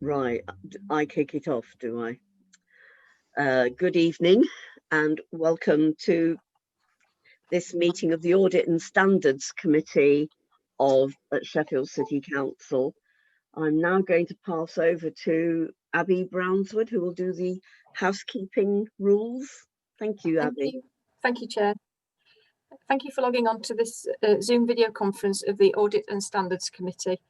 Right, I kick it off, do I? Good evening and welcome to this meeting of the Audit and Standards Committee of Sheffield City Council. I'm now going to pass over to Abby Brownswood, who will do the housekeeping rules. Thank you, Abby. Thank you, Chair. Thank you for logging on to this Zoom video conference of the Audit and Standards Committee.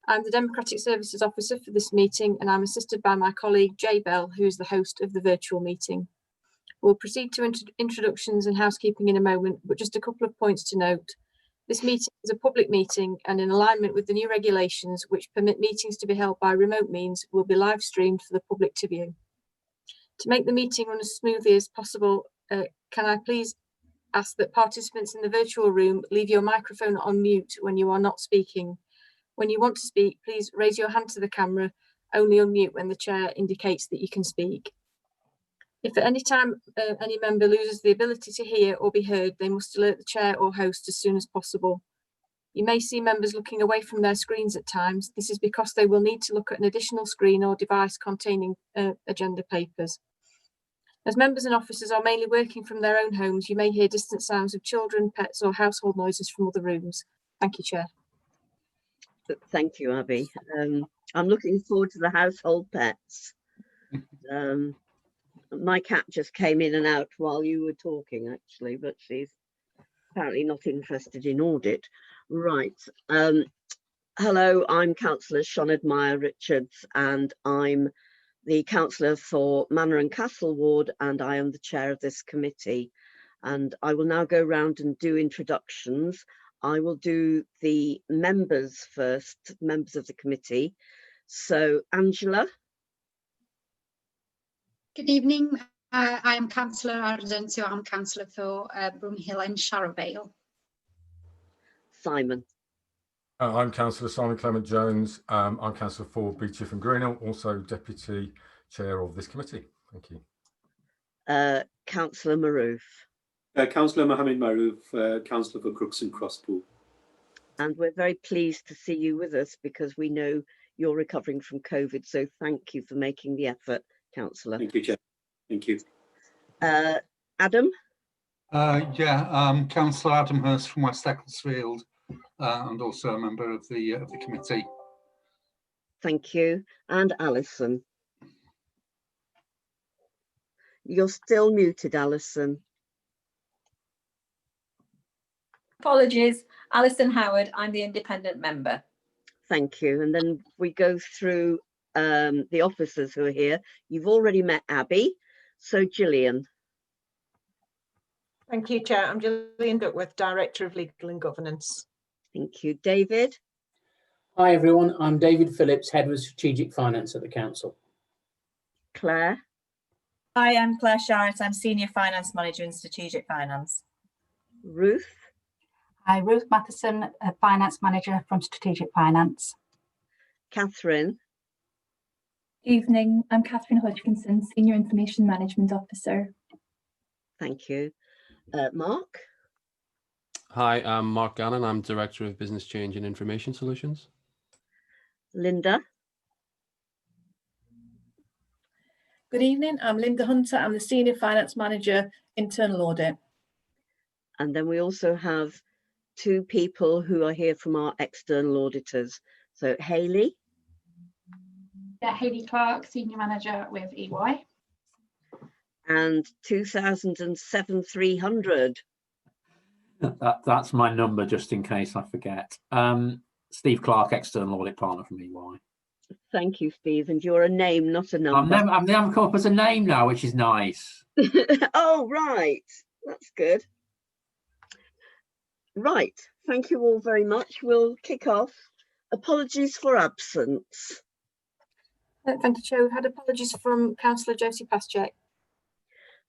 I'm the Democratic Services Officer for this meeting and I'm assisted by my colleague Jay Bell, who is the host of the virtual meeting. We'll proceed to introductions and housekeeping in a moment, but just a couple of points to note. This meeting is a public meeting and in alignment with the new regulations which permit meetings to be held by remote means will be live streamed for the public to view. To make the meeting run as smoothly as possible, can I please ask that participants in the virtual room leave your microphone on mute when you are not speaking. When you want to speak, please raise your hand to the camera, only unmute when the chair indicates that you can speak. If at any time any member loses the ability to hear or be heard, they must alert the chair or host as soon as possible. You may see members looking away from their screens at times. This is because they will need to look at an additional screen or device containing agenda papers. As members and officers are mainly working from their own homes, you may hear distant sounds of children, pets or household noises from other rooms. Thank you, Chair. Thank you, Abby. I'm looking forward to the household pets. My cat just came in and out while you were talking, actually, but she's apparently not interested in audit. Right. Hello, I'm Councillor Sioned Meyer Richards, and I'm the Councillor for Manor and Castle Ward, and I am the chair of this committee. And I will now go round and do introductions. I will do the members first, members of the committee. So, Angela. Good evening. I am Councillor Argencio. I'm Councillor for Broomhill and Sharrowvale. Simon. I'm Councillor Simon Clement Jones. I'm Councillor for Beechcliff and Greenhill, also Deputy Chair of this committee. Thank you. Councillor Maroof. Councillor Mohammed Maroof, Councillor for Crooks and Crosspool. And we're very pleased to see you with us because we know you're recovering from COVID. So thank you for making the effort, Councillor. Thank you, Chair. Thank you. Adam? Councillor Adam Hurst from West Ecclesfield and also a member of the committee. Thank you. And Alison? You're still muted, Alison. Apologies, Alison Howard, I'm the independent member. Thank you. And then we go through the officers who are here. You've already met Abby, so Gillian. Thank you, Chair. I'm Gillian Duckworth, Director of Legal and Governance. Thank you. David? Hi everyone, I'm David Phillips, Head of Strategic Finance at the Council. Claire? Hi, I'm Claire Sharrett. I'm Senior Finance Manager in Strategic Finance. Ruth? Hi, Ruth Matheson, Finance Manager from Strategic Finance. Catherine? Evening, I'm Catherine Hodgkinson, Senior Information Management Officer. Thank you. Mark? Hi, I'm Mark Gannon. I'm Director of Business Change and Information Solutions. Linda? Good evening, I'm Linda Hunter. I'm the Senior Finance Manager, Internal Audit. And then we also have two people who are here from our external auditors. So Hayley? Yeah, Hayley Clark, Senior Manager with EY. And 2007 300. That's my number, just in case I forget. Steve Clark, External Audit Partner from EY. Thank you, Steve. And you're a name, not a number. I'm never come up as a name now, which is nice. Oh, right. That's good. Right. Thank you all very much. We'll kick off. Apologies for absence. Thank you, Chair. We've had apologies from Councillor Josie Paschek.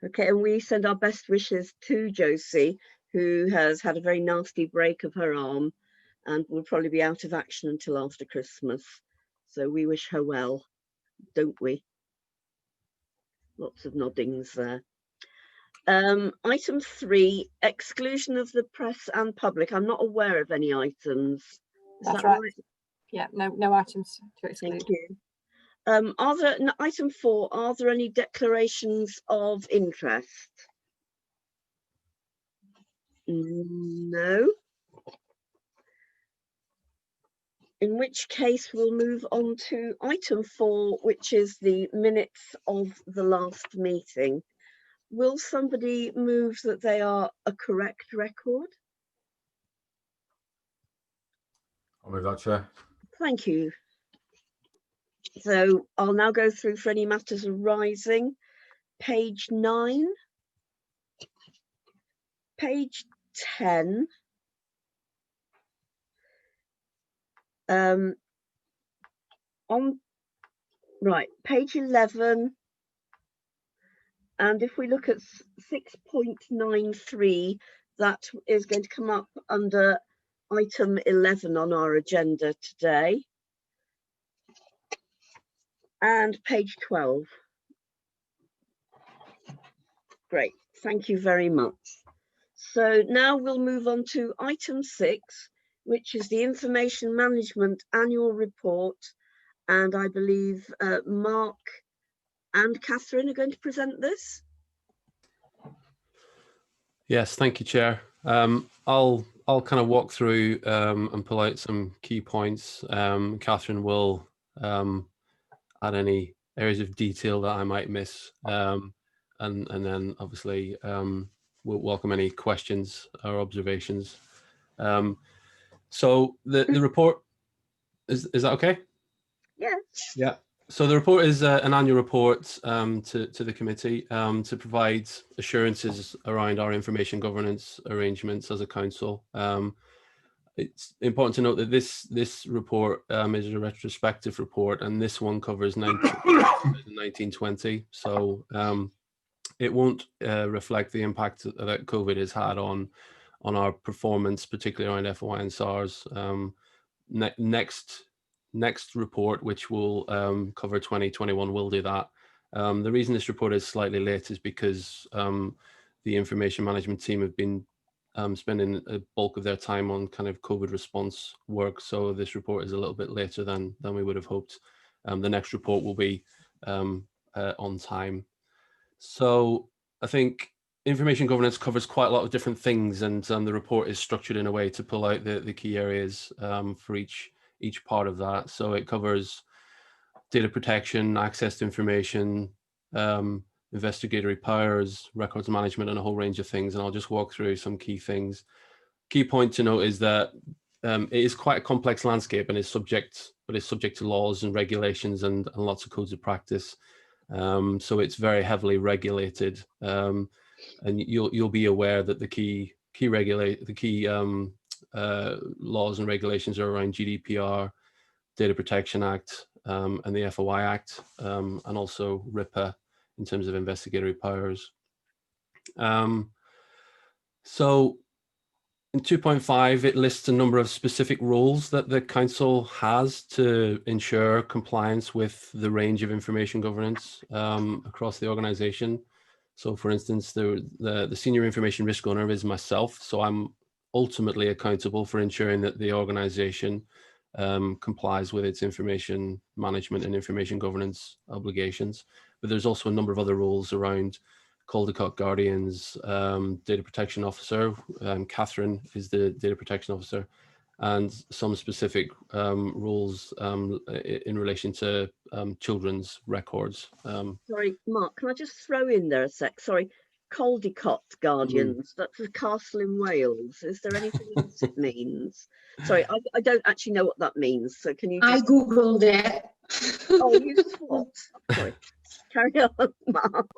Okay, and we send our best wishes to Josie, who has had a very nasty break of her arm and will probably be out of action until after Christmas. So we wish her well, don't we? Lots of noddings there. Item 3, exclusion of the press and public. I'm not aware of any items. Is That's that right? Yeah, no items to exclude. Thank you. Are there, item 4, are there any declarations of interest? No. In which case we'll move on to item 4, which is the minutes of the last meeting. Will somebody move that they are a correct record? I'll move that, Chair. Thank you. So I'll now go through for any matters arising. Page 9, page 10, on right, page 11, and if we look at 6.93, that is going to come up under item 11 on our agenda today, and page 12. Great, thank you very much. So now we'll move on to item 6, which is the Information Management Annual Report. And I believe Mark and Catherine are going to present this. Yes, thank you, Chair. I'll kind of walk through and pull out some key points. Catherine will add any areas of detail that I might miss. And then obviously we'll welcome any questions or observations. So the report, is that okay? Yeah. Yeah. So the report is an annual report to the committee to provide assurances around our information governance arrangements as a council. It's important to note that this report is a retrospective report, and this one covers 1920. So it won't reflect the impact that COVID has had on our performance, particularly around FOI and SARS. Next report, which will cover 2021, will do that. The reason this report is slightly late is because the information management team have been spending a bulk of their time on kind of COVID response work. So this report is a little bit later than we would have hoped. The next report will be on time. So I think information governance covers quite a lot of different things, and the report is structured in a way to pull out the key areas for each part of that. So it covers data protection, access to information, investigatory powers, records management, and a whole range of things. And I'll just walk through some key things. Key point to note is that it is quite a complex landscape and is subject to laws and regulations and lots of codes of practice. So it's very heavily regulated, and you'll be aware that the key laws and regulations are around GDPR, Data Protection Act, and the FOI Act, and also RIPA in terms of investigatory powers. So in 2.5, it lists a number of specific rules that the council has to ensure compliance with the range of information governance across the organisation. So, for instance, the senior information risk owner is myself, so I'm ultimately accountable for ensuring that the organisation complies with its information management and information governance obligations. But there's also a number of other rules around Caldecott Guardians, Data Protection Officer. Catherine is the Data Protection Officer, and some specific rules in relation to children's records. Sorry, Mark, can I just throw in there a sec? Sorry, Caldecott Guardians, that's a castle in Wales. Is there anything else it means? Sorry, I don't actually know what that means. So can you just... I Googled it. Oh, you thought? Sorry, carry on, Mark.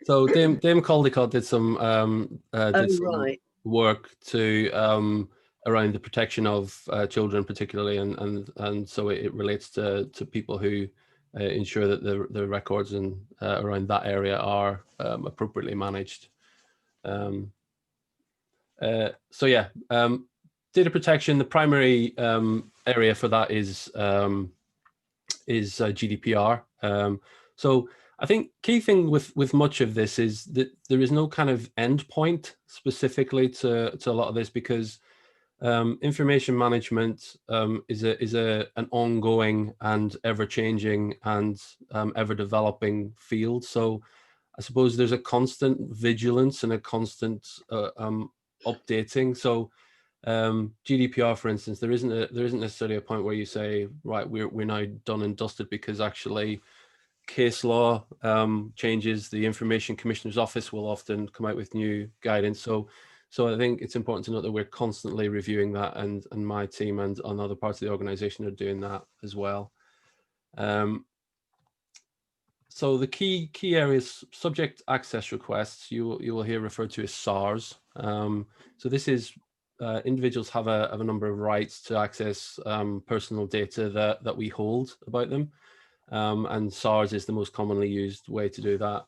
So Dame Caldecott did some work to around the protection of children, particularly, and so it relates to people who ensure that the records and around that area are appropriately managed. So yeah, data protection. The primary area for that is GDPR. So I think key thing with much of this is that there is no kind of end point specifically to a lot of this, because Information management is an ongoing and ever-changing and ever-developing field. So I suppose there's a constant vigilance and a constant updating. So GDPR, for instance, there isn't necessarily a point where you say, right, we're now done and dusted, because actually case law changes. The Information Commissioner's Office will often come out with new guidance. So I think it's important to note that we're constantly reviewing that, and my team and other parts of the organisation are doing that as well. So the key areas: subject access requests, you will hear referred to as SARs. So this is individuals have a number of rights to access personal data that we hold about them, and SARs is the most commonly used way to do that.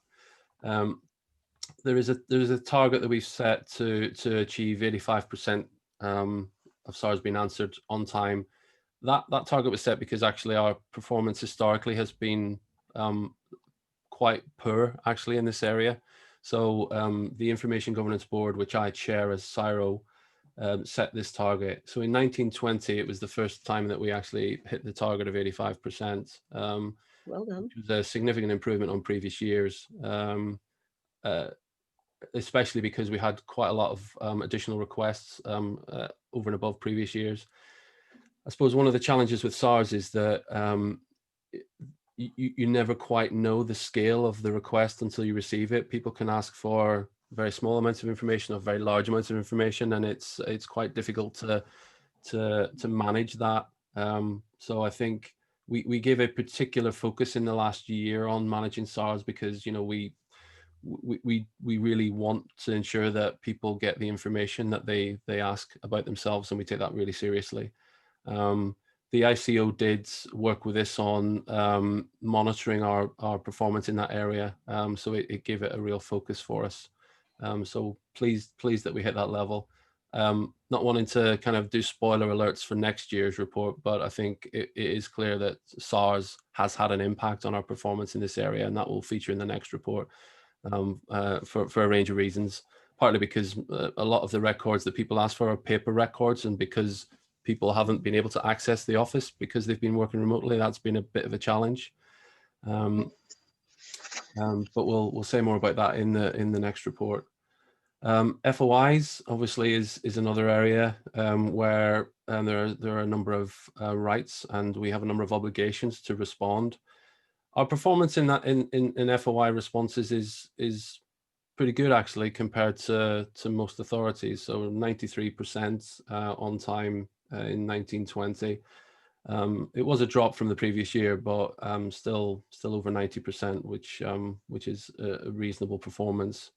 There is a target that we've set to achieve 85% of SARs being answered on time. That target was set because actually our performance historically has been quite poor actually in this area. So the Information Governance Board, which I chair as CIRO, set this target. So in 1920, it was the first time that we actually hit the target of 85%. Well done. Which was a significant improvement on previous years, especially because we had quite a lot of additional requests over and above previous years. I suppose one of the challenges with SARs is that you never quite know the scale of the request until you receive it. People can ask for very small amounts of information or very large amounts of information, and it's quite difficult to manage that. So I think we gave a particular focus in the last year on managing SARs, because we really want to ensure that people get the information that they ask about themselves, and we take that really seriously. The ICO did work with us on monitoring our performance in that area, so it gave it a real focus for us. So pleased that we hit that level. Not wanting to kind of do spoiler alerts for next year's report, but I think it is clear that SARs has had an impact on our performance in this area, and that will feature in the next report for a range of reasons. Partly because a lot of the records that people ask for are paper records, and because people haven't been able to access the office because they've been working remotely, that's been a bit of a challenge. But we'll say more about that in the next report. FOIs obviously is another area where there are a number of rights, and we have a number of obligations to respond. Our performance in that in FOI responses is pretty good actually compared to most authorities. So 93% on time in 1920. It was a drop from the previous year, but still over 90%, which is a reasonable performance.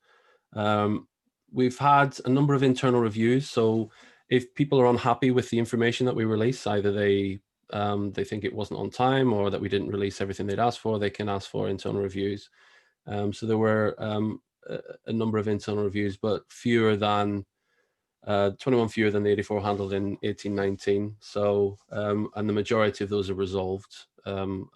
We've had a number of internal reviews. So if people are unhappy with the information that we release, either they think it wasn't on time or that we didn't release everything they'd asked for, they can ask for internal reviews. So there were a number of internal reviews, but fewer than 21 fewer than the 84 handled in 1819. So and the majority of those are resolved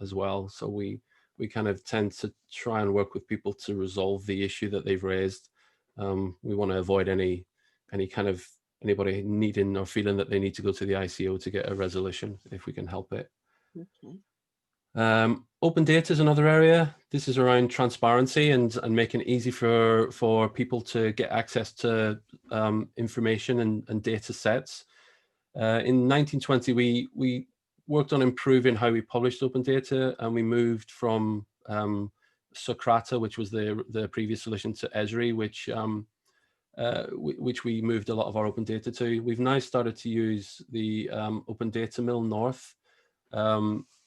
as well. So we kind of tend to try and work with people to resolve the issue that they've raised. We want to avoid any kind of anybody needing or feeling that they need to go to the ICO to get a resolution if we can help it. Okay. Open data is another area. This is around transparency and making it easy for people to get access to information and data sets. In 1920, we worked on improving how we published open data, and we moved from Socrata, which was the previous solution, to Esri, which we moved a lot of our open data to. We've now started to use the Open Data Mill North,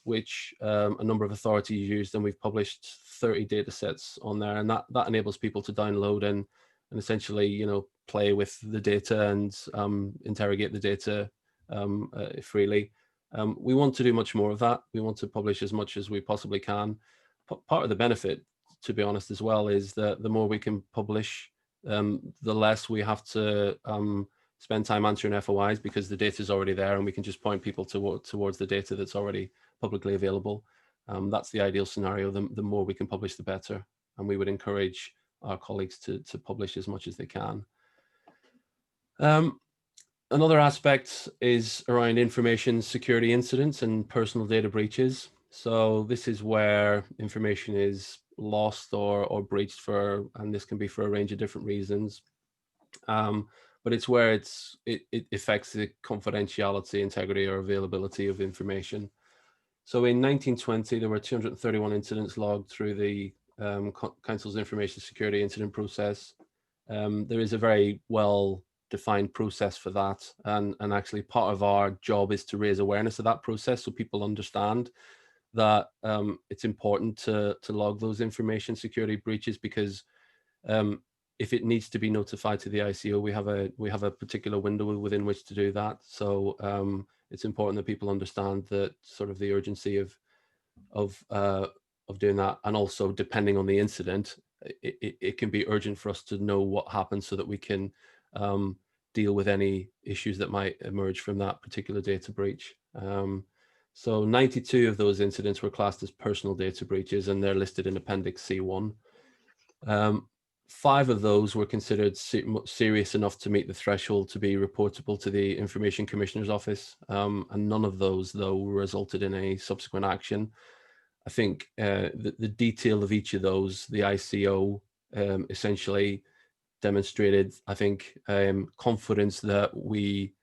which a number of authorities used, and we've published 30 data sets on there, and that enables people to download and essentially play with the data and interrogate the data freely. We want to do much more of that. We want to publish as much as we possibly can. Part of the benefit, to be honest, as well, is that the more we can publish, the less we have to spend time answering FOIs, because the data is already there and we can just point people towards the data that's already publicly available. That's the ideal scenario. The more we can publish, the better. And we would encourage our colleagues to publish as much as they can. Another aspect is around information security incidents and personal data breaches. So this is where information is lost or breached and this can be for a range of different reasons. But it's where it affects the confidentiality, integrity, or availability of information. So in 1920, there were 231 incidents logged through the Council's information security incident process. There is a very well-defined process for that, and actually part of our job is to raise awareness of that process so people understand that it's important to log those information security breaches, because if it needs to be notified to the ICO, we have a particular window within which to do that. So it's important that people understand that sort of the urgency of doing that, and also depending on the incident, it can be urgent for us to know what happened so that we can deal with any issues that might emerge from that particular data breach. So 92 of those incidents were classed as personal data breaches, and they're listed in Appendix C1. 5 of those were considered serious enough to meet the threshold to be reportable to the Information Commissioner's Office, and none of those, though, resulted in a subsequent action. I think the detail of each of those, the ICO essentially demonstrated, I think, confidence that we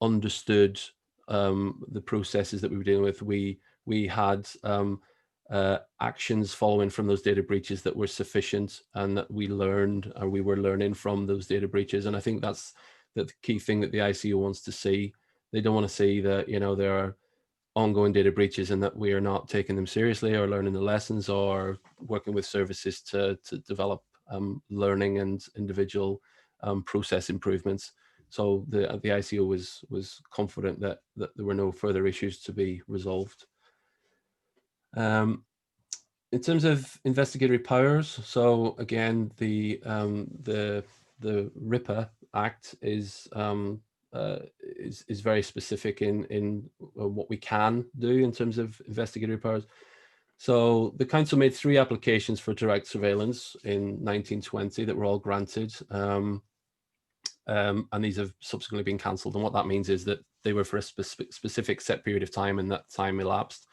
understood the processes that we were dealing with. We had actions following from those data breaches that were sufficient, and that we learned, or we were learning from those data breaches. And I think that's the key thing that the ICO wants to see. They don't want to see that, you know, there are ongoing data breaches and that we are not taking them seriously or learning the lessons or working with services to develop learning and individual process improvements. So the ICO was confident that there were no further issues to be resolved. In terms of investigatory powers, so again, the RIPA Act is very specific in what we can do in terms of investigatory powers. So the council made 3 applications for direct surveillance in 1920 that were all granted, and these have subsequently been cancelled. And what that means is that they were for a specific set period of time, and that time elapsed.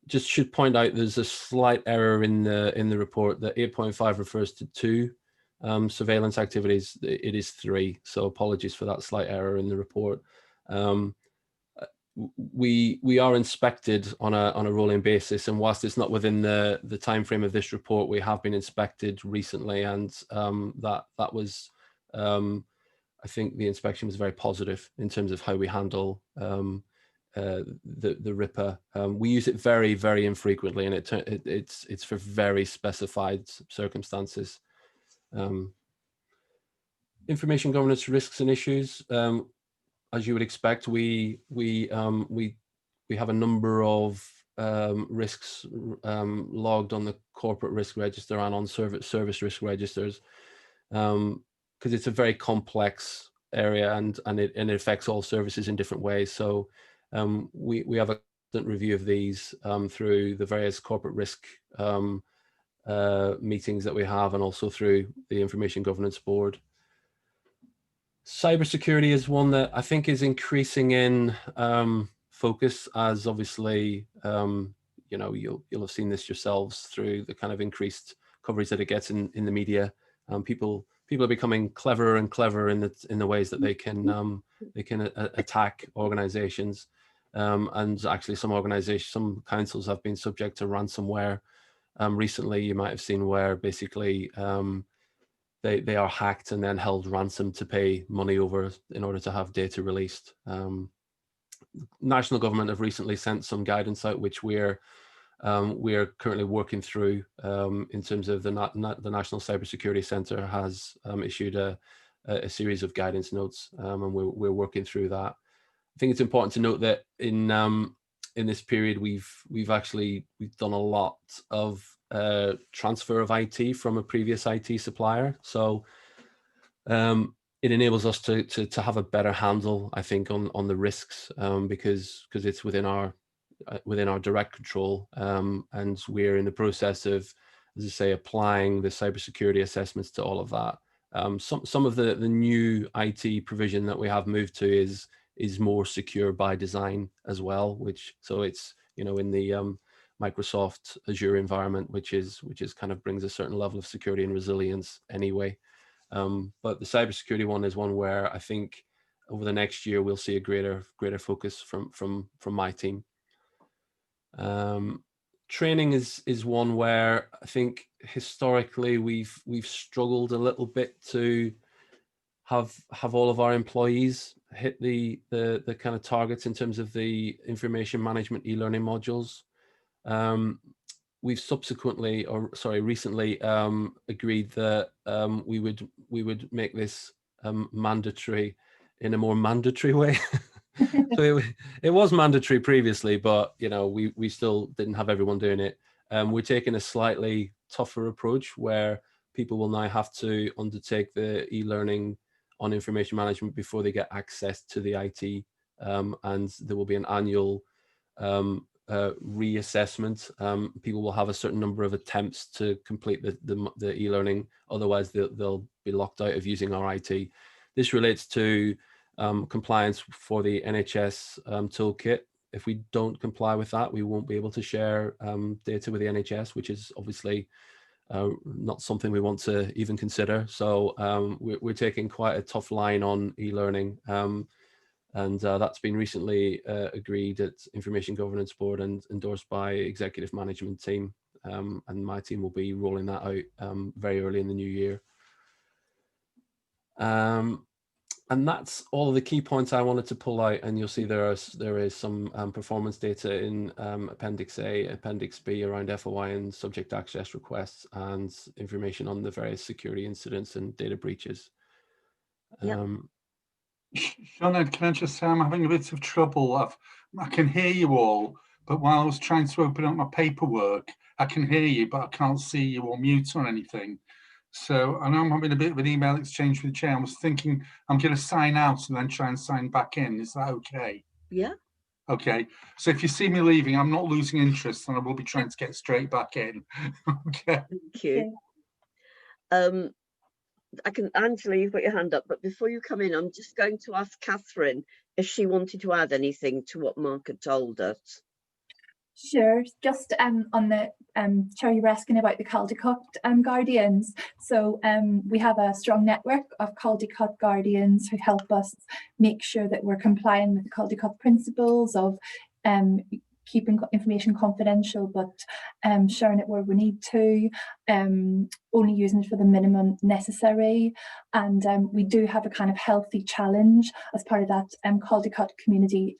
Just should point out there's a slight error in the report that 8.5 refers to 2 surveillance activities. It is 3, so apologies for that slight error in the report. We are inspected on a rolling basis, and whilst it's not within the time frame of this report, we have been inspected recently, and that was I think the inspection was very positive in terms of how we handle the RIPA. We use it very, very infrequently, and it's for very specified circumstances. Information governance risks and issues. As you would expect, we have a number of risks logged on the corporate risk register and on service risk registers, because it's a very complex area, and it affects all services in different ways. So we have a constant review of these through the various corporate risk meetings that we have, and also through the Information Governance Board. Cybersecurity is one that I think is increasing in focus, as obviously you know, you'll have seen this yourselves through the kind of increased coverage that it gets in the media. People are becoming cleverer and cleverer in the ways that they can attack organizations, and actually some councils have been subject to ransomware. Recently, you might have seen where basically they are hacked and then held ransom to pay money over in order to have data released. National government have recently sent some guidance out, which we're currently working through in terms of the National Cybersecurity Centre has issued a series of guidance notes, and we're working through that. I think it's important to note that in this period we've done a lot of transfer of IT from a previous IT supplier, so it enables us to have a better handle, I think, on the risks, because it's within our direct control, and we're in the process of, as I say, applying the cybersecurity assessments to all of that. Some of the new IT provision that we have moved to is more secure by design as well, so it's, you know, in the Microsoft Azure environment, which is kind of brings a certain level of security and resilience anyway. But the cybersecurity one is one where I think over the next year we'll see a greater focus from my team. Training is one where I think historically we've struggled a little bit to have all of our employees hit the kind of targets in terms of the information management e-learning modules. We've recently agreed that we would make this mandatory in a more mandatory way. So it was mandatory previously, but you know, we still didn't have everyone doing it. We're taking a slightly tougher approach where people will now have to undertake the e-learning on information management before they get access to the IT, and there will be an annual reassessment. People will have a certain number of attempts to complete the e-learning, otherwise they'll be locked out of using our IT. This relates to compliance for the NHS toolkit. If we don't comply with that, we won't be able to share data with the NHS, which is obviously not something we want to even consider. So we're taking quite a tough line on e-learning, and that's been recently agreed at Information Governance Board and endorsed by Executive Management Team, and my team will be rolling that out very early in the new year. And that's all of the key points I wanted to pull out, and you'll see there is some performance data in Appendix A, Appendix B around FOI and subject access requests, and information on the various security incidents and data breaches. Sinead, can I just say I'm having a bit of trouble. I can hear you all, but while I was trying to open up my paperwork, I can hear you, but I can't see you or mute or anything. So I know I'm having a bit of an email exchange with the chair. I was thinking I'm going to sign out and then try and sign back in. Is that okay? Yeah. Okay. So if you see me leaving, I'm not losing interest, and I will be trying to get straight back in. Okay. Thank you. Angela, you've got your hand up, but before you come in, I'm just going to ask Catherine if she wanted to add anything to what Mark had told us. Sure, just on the Chair, you were asking about the Caldecott Guardians. So we have a strong network of Caldecott Guardians who help us make sure that we're complying with the Caldecott principles of keeping information confidential, but sharing it where we need to, only using it for the minimum necessary. And we do have a kind of healthy challenge as part of that Caldecott community,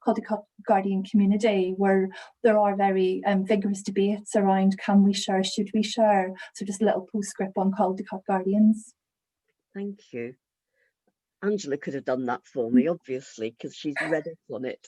Caldecott Guardian community, where there are very vigorous debates around can we share, should we share. So just a little postscript on Caldecott Guardians. Thank you. Angela could have done that for me, obviously, because she's read up on it.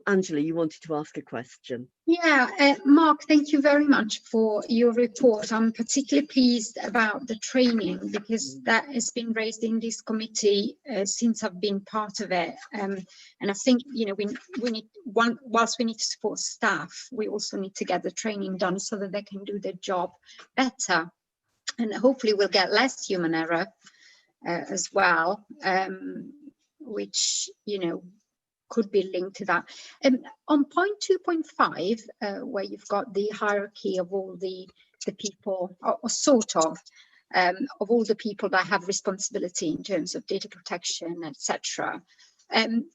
Angela, you wanted to ask a question. Yeah, Mark, thank you very much for your report. I'm particularly pleased about the training because that has been raised in this committee since I've been part of it. And I think, you know, we need whilst we need to support staff, we also need to get the training done so that they can do their job better. And hopefully we'll get less human error as well, which, you know, could be linked to that. On point 2.5, where you've got the hierarchy of all the people, or sort of all the people that have responsibility in terms of data protection, etc.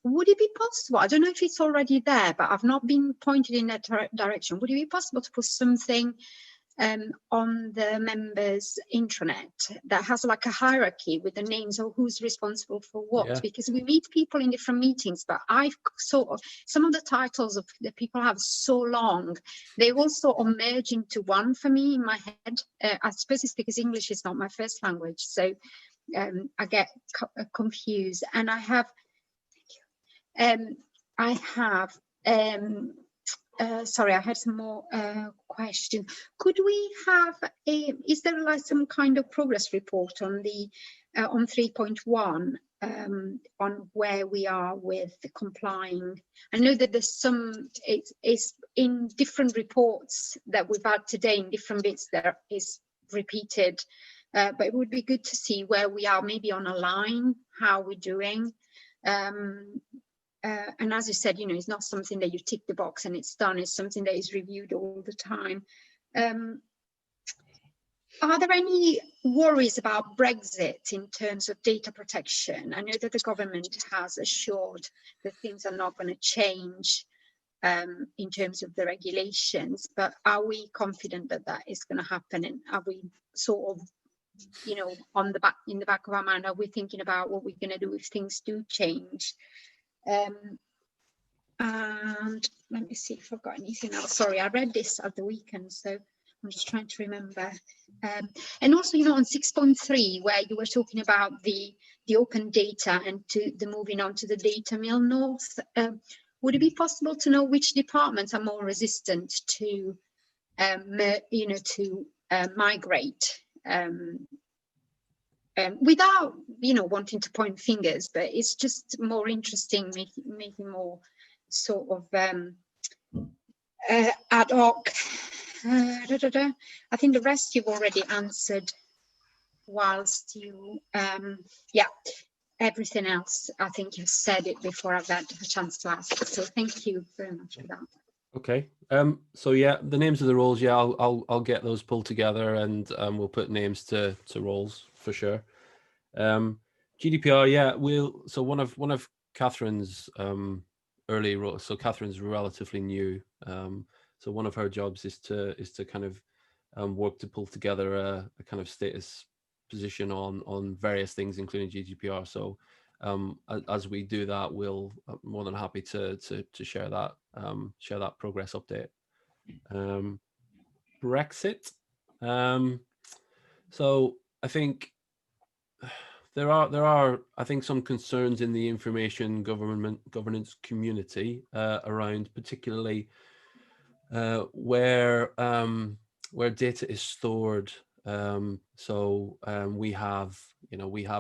Would it be possible, I don't know if it's already there, but I've not been pointed in that direction, would it be possible to put something on the members' intranet that has like a hierarchy with the names of who's responsible for what? Yeah. Because we meet people in different meetings, but I've sort of, some of the titles of the people have so long, they all sort of merge into one for me in my head. I suppose it's because English is not my first language, so I get confused. And I have sorry, I had some more questions. Could we have is there like some kind of progress report on the on 3.1 on where we are with the complying? I know that there's some, it's in different reports that we've had today in different bits, there is repeated, but it would be good to see where we are, maybe on a line, how we're doing. And as you said, you know, it's not something that you tick the box and it's done. It's something that is reviewed all the time. Are there any worries about Brexit in terms of data protection? I know that the government has assured that things are not going to change in terms of the regulations, but are we confident that that is going to happen? And are we sort of, you know, in the back of our mind, are we thinking about what we're going to do if things do change? And let me see if I've got anything else. Sorry, I read this at the weekend, so I'm just trying to remember. And also, you know, on 6.3, where you were talking about the open data and the moving on to the data mill north, would it be possible to know which departments are more resistant to, you know, to migrate? Without, you know, wanting to point fingers, but it's just more interesting, making more sort of ad hoc. I think the rest you've already answered whilst you, yeah, everything else, I think you've said it before I've had a chance to ask. So thank you very much for that. Okay. So yeah, the names of the roles, yeah, I'll get those pulled together, and we'll put names to roles for sure. GDPR, yeah, so one of Catherine's early roles. So Catherine's relatively new. So one of her jobs is to kind of work to pull together a kind of status position on various things, including GDPR. So as we do that, we'll more than happy to share that progress update. Brexit. So I think there are I think some concerns in the information governance community around particularly where data is stored. So we have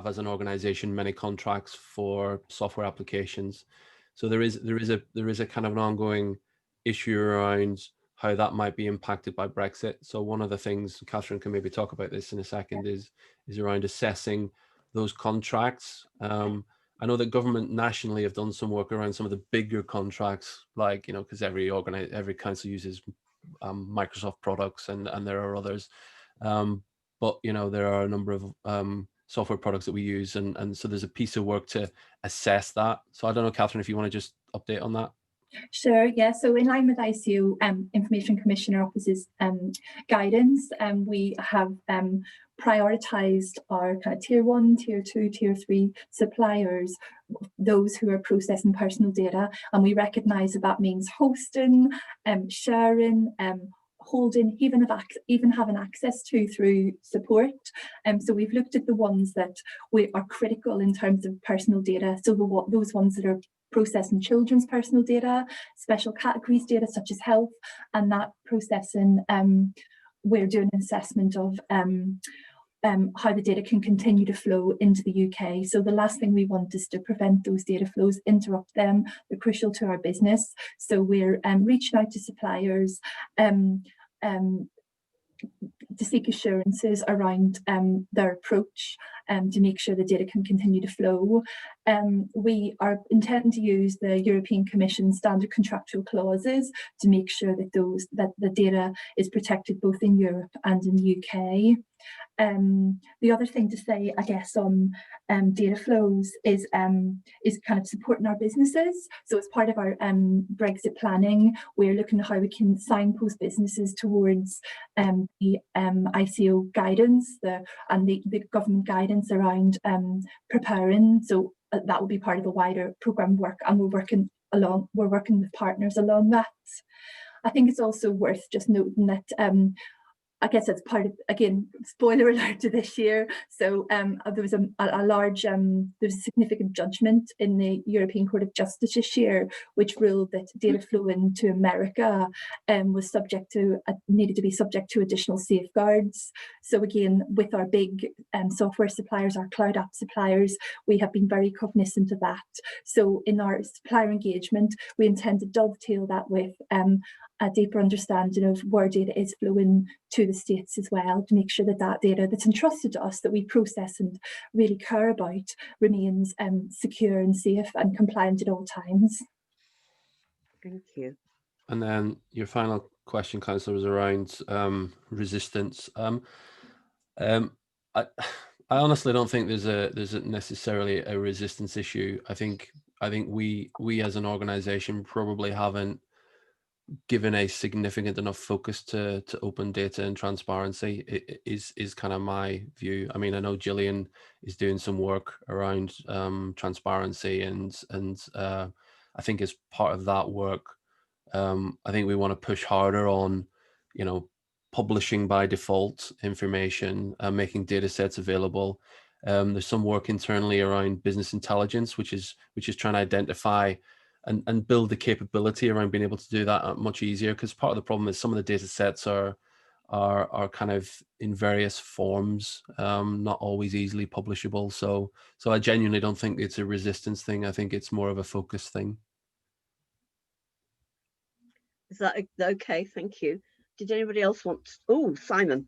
as an organization many contracts for software applications. So there is a kind of an ongoing issue around how that might be impacted by Brexit. So one of the things, Catherine can maybe talk about this in a second, is around assessing those contracts. I know that government nationally have done some work around some of the bigger contracts, like, you know, because every council uses Microsoft products, and there are others. But, you know, there are a number of software products that we use, and so there's a piece of work to assess that. So I don't know, Catherine, if you want to just update on that. Sure, yeah. So in line with ICO Information Commissioner Office's guidance, we have prioritised our kind of tier 1, tier 2, tier 3 suppliers, those who are processing personal data, and we recognise that means hosting, sharing, holding, even having access to through support. So we've looked at the ones that are critical in terms of personal data. So those ones that are processing children's personal data, special categories data such as health, and that processing, we're doing an assessment of how the data can continue to flow into the UK. So the last thing we want is to prevent those data flows, interrupt them. They're crucial to our business. So we're reaching out to suppliers to seek assurances around their approach to make sure the data can continue to flow. We are intending to use the European Commission standard contractual clauses to make sure that the data is protected both in Europe and in the UK. The other thing to say, I guess, on data flows is kind of supporting our businesses. So as part of our Brexit planning, we're looking at how we can signpost businesses towards the ICO guidance and the government guidance around preparing. So that will be part of a wider programme work, and we're working with partners along that. I think it's also worth just noting that I guess that's part of, again, spoiler alert to this year. So there was a significant judgment in the European Court of Justice this year, which ruled that data flow into America was needed to be subject to additional safeguards. So again, with our big software suppliers, our cloud app suppliers, we have been very cognizant of that. So in our supplier engagement, we intend to dovetail that with a deeper understanding of where data is flowing to the states as well, to make sure that that data that's entrusted to us, that we process and really care about, remains secure and safe and compliant at all times. Thank you. And then your final question, Councillor, was around resistance. I honestly don't think there's necessarily a resistance issue. I think we as an organisation probably haven't given a significant enough focus to open data and transparency. It is kind of my view. I mean, I know Gillian is doing some work around transparency, and I think as part of that work, I think we want to push harder on, publishing by default information, making data sets available. There's some work internally around business intelligence, which is trying to identify and build the capability around being able to do that much easier. Because part of the problem is some of the data sets are kind of in various forms, not always easily publishable. So I genuinely don't think it's a resistance thing. I think it's more of a focus thing. Is that okay? Thank you. Did anybody else want? Oh, Simon.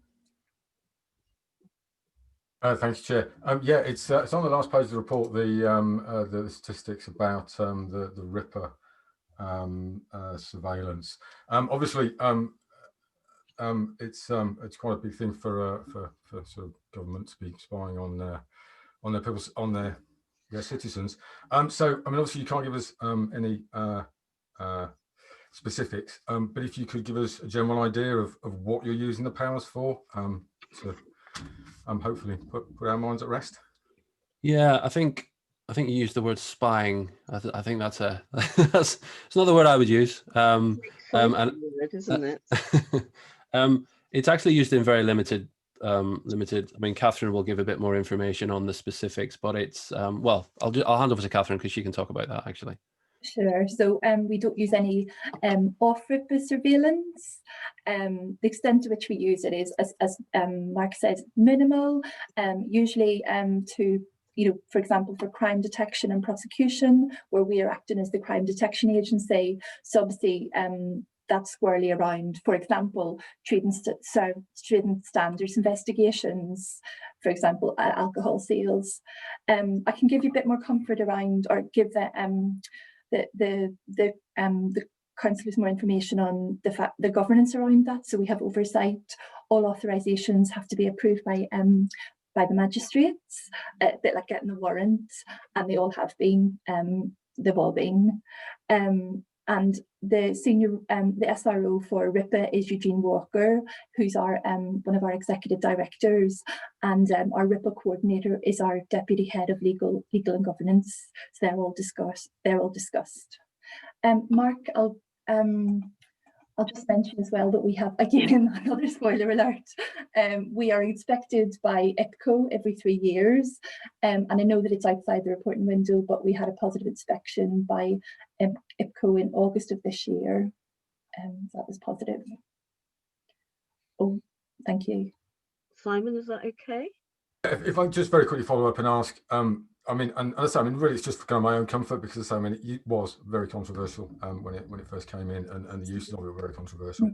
Thanks, Chair. Yeah, it's on the last page of the report. The statistics about the Ripper surveillance. Obviously, it's quite a big thing for sort of government to be spying on their people, on their citizens. So I mean, obviously, you can't give us any specifics, but if you could give us a general idea of what you're using the powers for, to hopefully put our minds at rest. Yeah, I think you used the word spying. I think that's that's another word I would use. And isn't it? It's actually used in very limited. I mean, Catherine will give a bit more information on the specifics, but it's well, I'll hand over to Catherine because she can talk about that actually. Sure. So we don't use any off-Ripper surveillance. The extent to which we use it is, as Mark said, minimal. Usually to, for example, for crime detection and prosecution, where we are acting as the crime detection agency. So obviously, that's squarely around, for example, trading standards investigations, for example, alcohol sales. I can give you a bit more comfort around, or give the councillors more information on the governance around that. So we have oversight. All authorisations have to be approved by the magistrates, a bit like getting a warrant, and they all have been. They've all been. And the senior, the SRO for RIPA is Eugene Walker, who's our one of our executive directors, and our RIPA coordinator is our deputy head of legal and governance. So they're all discussed. Mark, I'll just mention as well that we have, again, another spoiler alert, we are inspected by IPCO every 3 years, and I know that it's outside the reporting window, but we had a positive inspection by IPCO in August of this year, so that was positive. Oh, thank you. Simon, is that okay? If I just very quickly follow up and ask, I mean, and as I mean, really, it's just for kind of my own comfort, because I mean, it was very controversial when it first came in, and the use of it were very controversial,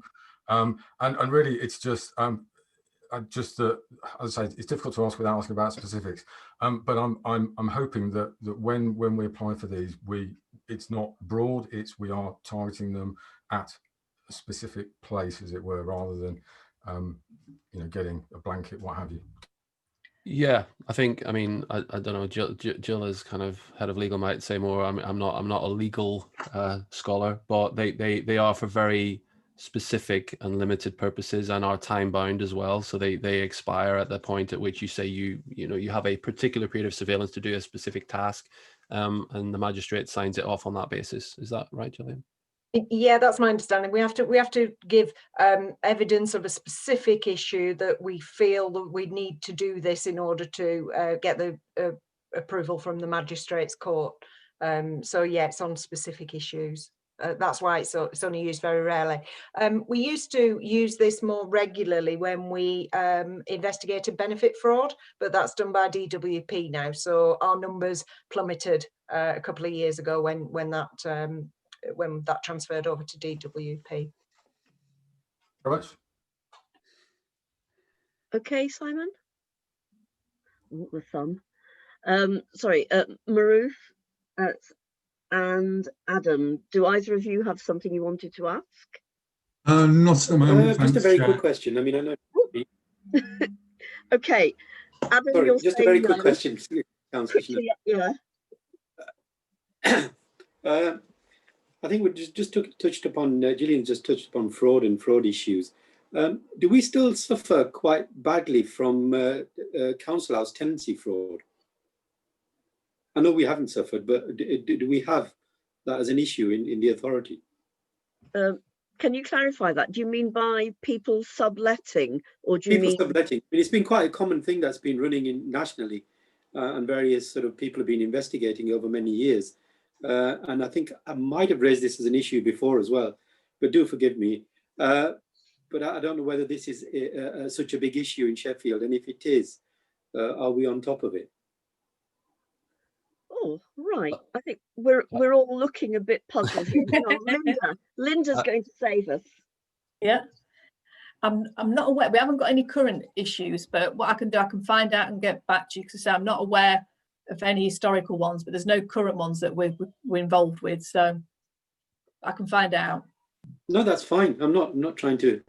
and really, it's just as I say, it's difficult to ask without asking about specifics, but I'm hoping that when we apply for these, it's not broad, we are targeting them at a specific place, as it were, rather than getting a blanket, what have you. Yeah, I mean, I don't know. Jill is kind of head of legal, might say more. I mean, I'm not a legal scholar, but they are for very specific and limited purposes, and are time bound as well. So they expire at the point at which you say you have a particular period of surveillance to do a specific task, and the magistrate signs it off on that basis. Is that right, Gillian? Yeah, that's my understanding. We have to give evidence of a specific issue that we feel that we need to do this in order to get the approval from the magistrate's court. So yeah, it's on specific issues. That's why it's only used very rarely. We used to use this more regularly when we investigated benefit fraud, but that's done by DWP now. So our numbers plummeted a couple of years ago when that transferred over to DWP. Very much. Okay, Simon? Oh, the thumb. Sorry, Maruf and Adam, do either of you have something you wanted to ask? Not at the moment, Just a very Chair. quick question. I mean, I know. Okay, Adam, Sorry, you'll just say a very quick no. question, Councillor. Quickly, yeah. I think we just touched upon, Gillian just touched upon fraud and fraud issues. Do we still suffer quite badly from council house tenancy fraud? I know we haven't suffered, but do we have that as an issue in the authority? Can you clarify that? Do you mean by people subletting, or do you People mean subletting? I mean, it's been quite a common thing that's been running nationally, and various sort of people have been investigating over many years. And I think I might have raised this as an issue before as well, but do forgive me. But I don't know whether this is such a big issue in Sheffield, and if it is, are we on top of it? Oh, right. I think we're all looking a bit puzzled here. Hang on, Linda's going to save us. Yeah. I'm not aware, we haven't got any current issues, but what I can do, I can find out and get back to you, because I'm not aware of any historical ones, but there's no current ones that we're involved with, so I can find out. No, that's fine. I'm not trying to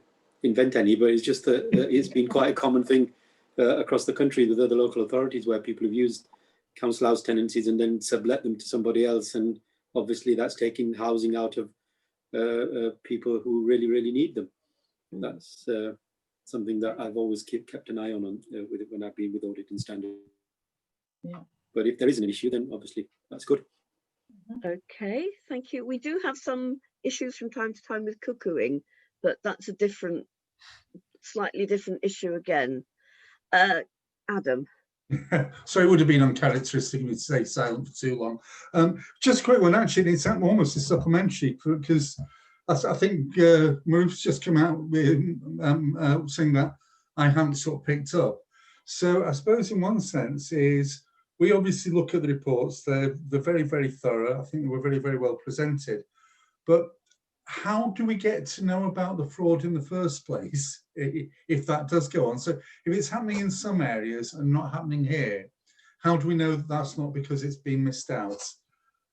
invent any, but it's just that it's been quite a common thing across the country with other local authorities where people have used council house tenancies and then sublet them to somebody else, and obviously that's taking housing out of people who really need them. That's something that I've always kept an eye on with it when I've been with Audit and Standard. Yeah. But if there isn't an issue, then obviously that's good. Okay, thank you. We do have some issues from time to time with cuckooing, but that's a slightly different issue again. Adam. So it would have been uncharacteristic of me to stay silent for too long. Just a quick one, actually, it's almost a supplementary, because I think Maruf's just come out with saying that I haven't sort of picked up. So I suppose in one sense is, we obviously look at the reports, they're very, very thorough. I think they were very, very well presented. But how do we get to know about the fraud in the first place, if that does go on? So if it's happening in some areas and not happening here, how do we know that that's not because it's been missed out?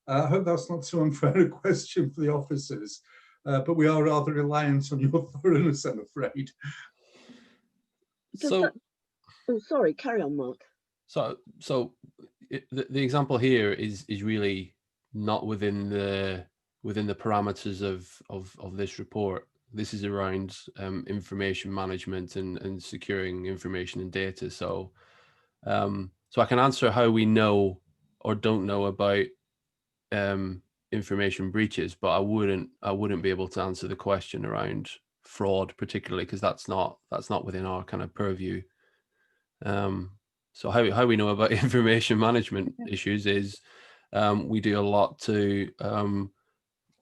I hope that's not too unfair a question for the officers, but we are rather reliant on your thoroughness, I'm afraid. Oh, sorry, carry on, Mark. So the example here is really not within the parameters of this report. This is around information management and securing information and data. So I can answer how we know or don't know about information breaches, but I wouldn't be able to answer the question around fraud particularly, because that's not within our kind of purview. So how we know about information management issues is we do a lot to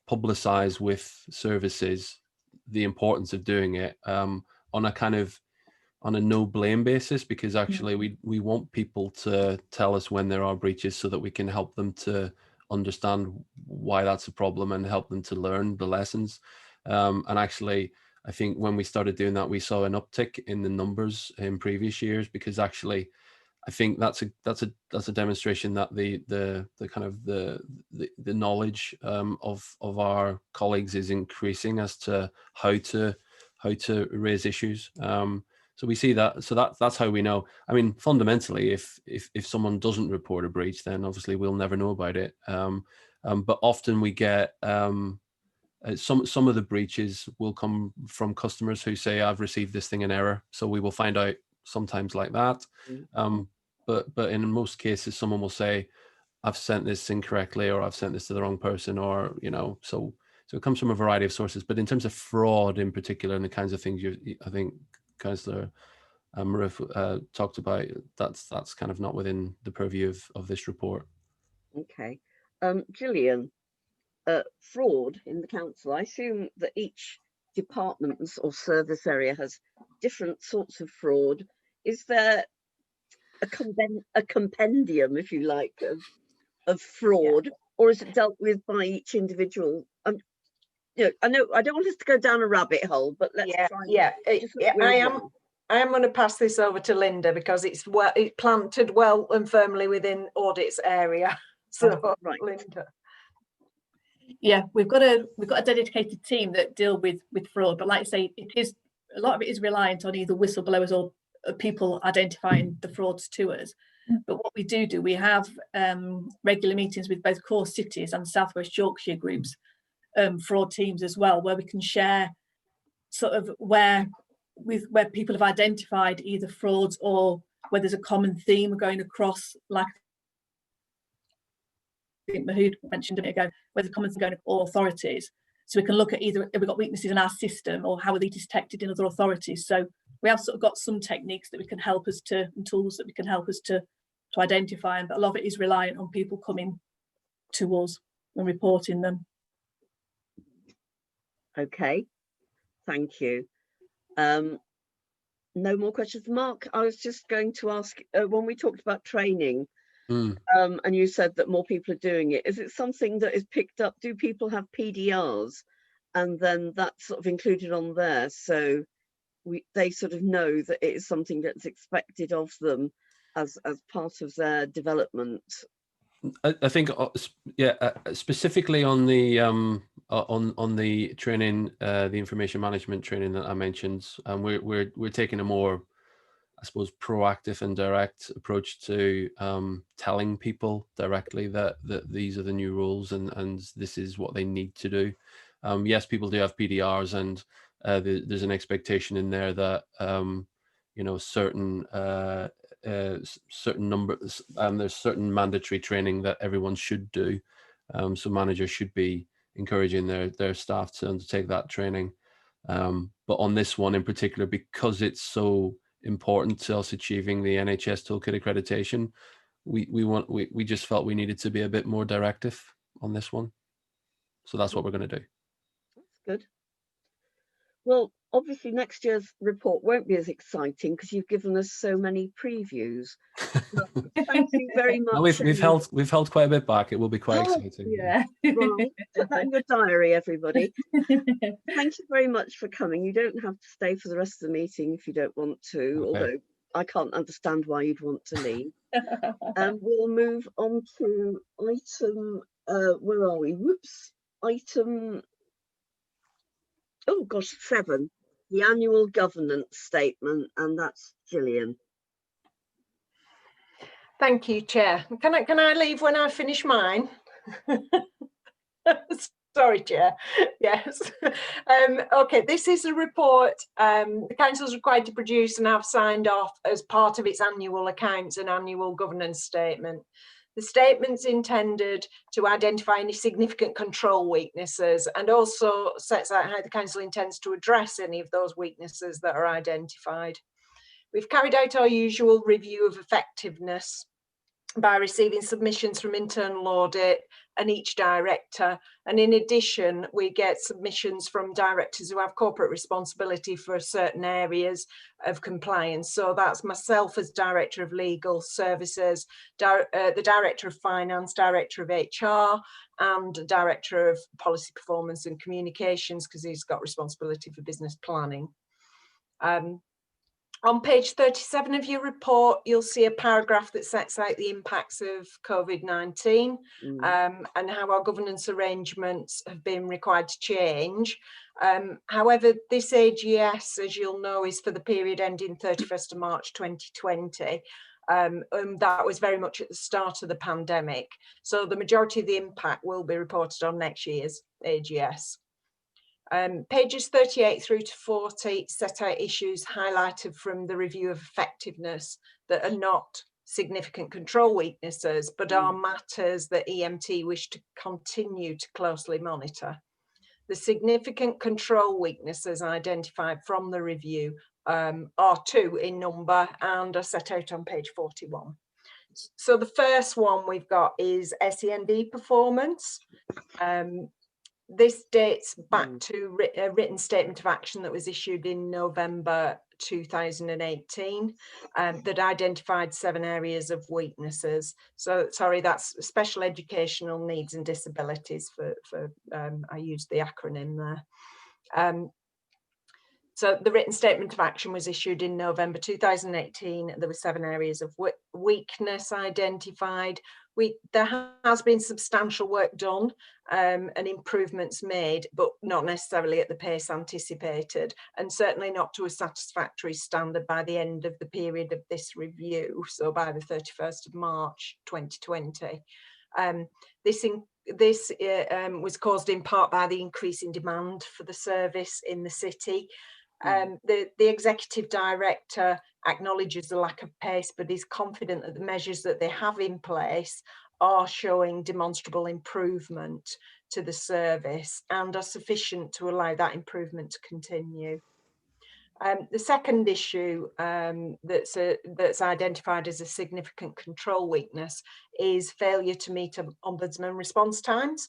publicize with services the importance of doing it on a no blame basis, because actually we want people to tell us when there are breaches so that we can help them to understand why that's a problem and help them to learn the lessons. And actually, I think when we started doing that, we saw an uptick in the numbers in previous years, because actually I think that's a demonstration that the kind of the knowledge of our colleagues is increasing as to how to raise issues. So we see that. So that's how we know. I mean, fundamentally, if someone doesn't report a breach, then obviously we'll never know about it. But often we get some of the breaches will come from customers who say, "I've received this thing in error." So we will find out sometimes like that. But in most cases, someone will say, "I've sent this incorrectly," or "I've sent this to the wrong person," or so it comes from a variety of sources. But in terms of fraud in particular and the kinds of things I think Councillor Maruf talked about, that's kind of not within the purview of this report. Okay, Gillian, fraud in the council. I assume that each department or service area has different sorts of fraud. Is there a compendium, if you like, of fraud, or is it dealt with by each individual? you know, I know I don't want us to go down a rabbit hole, but let's try. I am going to pass this over to Linda because it's planted well and firmly within audit's area. So, right, Linda. Yeah, we've got a dedicated team that deal with fraud, but like I say, a lot of it is reliant on either whistleblowers or people identifying the frauds to us. But what we do, we have regular meetings with both core cities and South West Yorkshire groups, fraud teams as well, where we can share sort of where people have identified either frauds or where there's a common theme going across, like I think Mahood mentioned a minute ago, where the common theme going to all authorities. So we can look at either if we've got weaknesses in our system or how are they detected in other authorities. So we have sort of got some techniques that we can help us to, and tools that we can help us to identify them, but a lot of it is reliant on people coming to us and reporting them. Okay, thank you. No more questions. Mark, I was just going to ask, when we talked about training, and you said that more people are doing it, is it something that is picked up? Do people have PDRs and then that's sort of included on there, so they sort of know that it is something that's expected of them as part of their development? I think, specifically on the training, the information management training that I mentioned, we're taking a more, I suppose, proactive and direct approach to telling people directly that these are the new rules and this is what they need to do. Yes, people do have PDRs, and there's an expectation in there that you know, certain numbers, there's certain mandatory training that everyone should do. So managers should be encouraging their staff to undertake that training. But on this one in particular, because it's so important to us achieving the NHS Toolkit accreditation, we just felt we needed to be a bit more directive on this one. So that's what we're going to do. That's good. Well, obviously next year's report won't be as exciting because you've given us so many previews. Thank you very much. No, we've held quite a bit back. It will be quite exciting. Yeah. Right. Put that in your diary, everybody. Thank you very much for coming. You don't have to stay for the rest of the meeting if you don't want to, although I can't understand why you'd want to leave. We'll move on to item, where are we? Whoops. Item, oh gosh, 7, the annual governance statement, and that's Gillian. Thank you, Chair. Can I leave when I finish mine? Sorry, Chair. Yes. Okay, this is a report the Council is required to produce and have signed off as part of its annual accounts and annual governance statement. The statement's intended to identify any significant control weaknesses and also sets out how the Council intends to address any of those weaknesses that are identified. We've carried out our usual review of effectiveness by receiving submissions from internal audit and each director, and in addition we get submissions from directors who have corporate responsibility for certain areas of compliance. So that's myself as Director of Legal Services, the Director of Finance, Director of HR, and Director of Policy Performance and Communications, because he's got responsibility for business planning. On page 37 of your report, you'll see a paragraph that sets out the impacts of COVID-19 and how our governance arrangements have been required to change. However, this AGS, as you'll know, is for the period ending 31st of March 2020. That was very much at the start of the pandemic. So the majority of the impact will be reported on next year's AGS. Pages 38 through to 40 set out issues highlighted from the review of effectiveness that are not significant control weaknesses, but are matters that EMT wish to continue to closely monitor. The significant control weaknesses identified from the review are 2 in number and are set out on page 41. So the first one we've got is SEND performance. this dates back to a written statement of action that was issued in November 2018 that identified 7 areas of weaknesses. So sorry, that's special educational needs and disabilities for I used the acronym there. So the written statement of action was issued in November 2018. There were 7 areas of weakness identified. There has been substantial work done and improvements made, but not necessarily at the pace anticipated, and certainly not to a satisfactory standard by the end of the period of this review, so by the 31st of March 2020. This was caused in part by the increase in demand for the service in the city. The executive director acknowledges the lack of pace, but is confident that the measures that they have in place are showing demonstrable improvement to the service and are sufficient to allow that improvement to continue. The second issue that's identified as a significant control weakness is failure to meet ombudsman response times.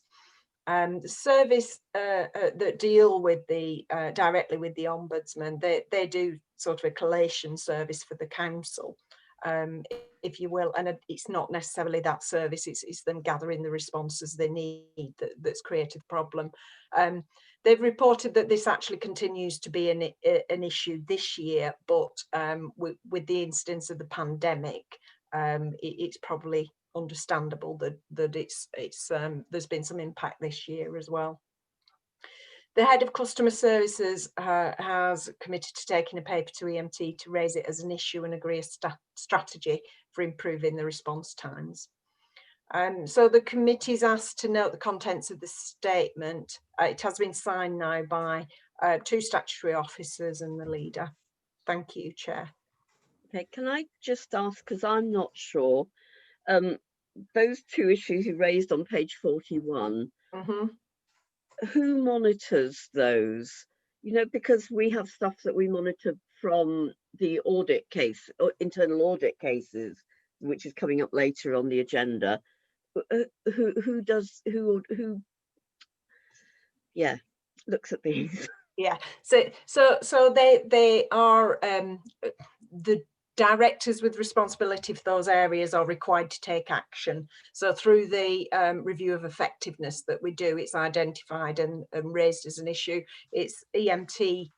The service that deal with the directly with the ombudsman, they do sort of a collation service for the council, if you will, and it's not necessarily that service, it's them gathering the responses they need that's created the problem. They've reported that this actually continues to be an issue this year, but with the incidence of the pandemic, it's probably understandable that there's been some impact this year as well. The head of customer services has committed to taking a paper to EMT to raise it as an issue and agree a strategy for improving the response times. So the committee's asked to note the contents of the statement. It has been signed now by 2 statutory officers and the leader. Thank you, Chair. Okay, can I just ask, because I'm not sure, those 2 issues you raised on page 41, who monitors those? You know, because we have stuff that we monitor from the audit case, or internal audit cases, which is coming up later on the agenda. Who yeah, looks at these? Yeah, so they are the directors with responsibility for those areas are required to take action. So through the review of effectiveness that we do, it's identified and raised as an issue. It's EMT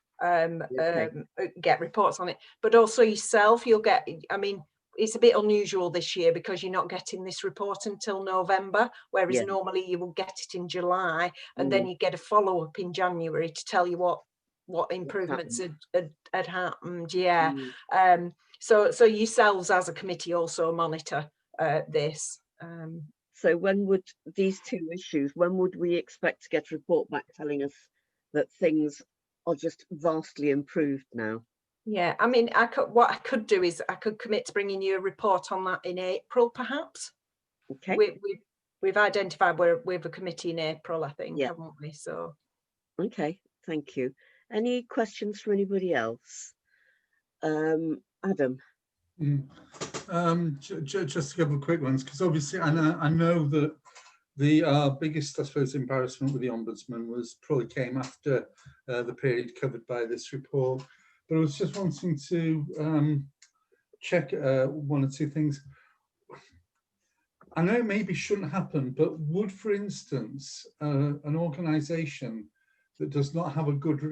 get reports on it, but also yourself, you'll get, I mean, it's a bit unusual this year because you're not getting this report until November, whereas normally you will get it in July, and then you get a follow-up in January to tell you what improvements had happened. Yeah. So yourselves as a committee also monitor this. So when would these 2 issues, when would we expect to get a report back telling us that things are just vastly improved now? Yeah, I mean, what I could do is I could commit to bringing you a report on that in April, perhaps. Okay. We've identified we have a committee in April, I think, haven't we? So. Okay, thank you. Any questions from anybody else? Adam. Just a couple of quick ones, because obviously I know that the biggest, I suppose, embarrassment with the Ombudsman probably came after the period covered by this report. But I was just wanting to check 1 or 2 things. I know it maybe shouldn't happen, but would, for instance, an organisation that does not have a good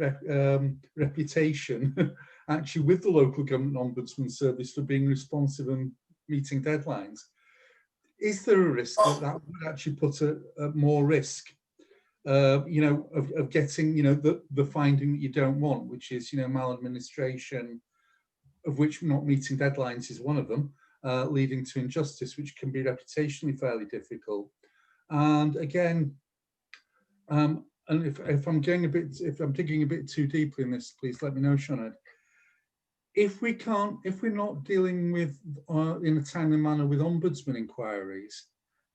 reputation actually with the local government ombudsman service for being responsive and meeting deadlines, is there a risk that would actually put at more risk, you know, of getting, you know, the finding that you don't want, which is, you know, maladministration, of which not meeting deadlines is one of them, leading to injustice, which can be reputationally fairly difficult. And again, and if I'm digging a bit too deeply in this, please let me know, Shoned. If we're not dealing with in a timely manner with ombudsman inquiries,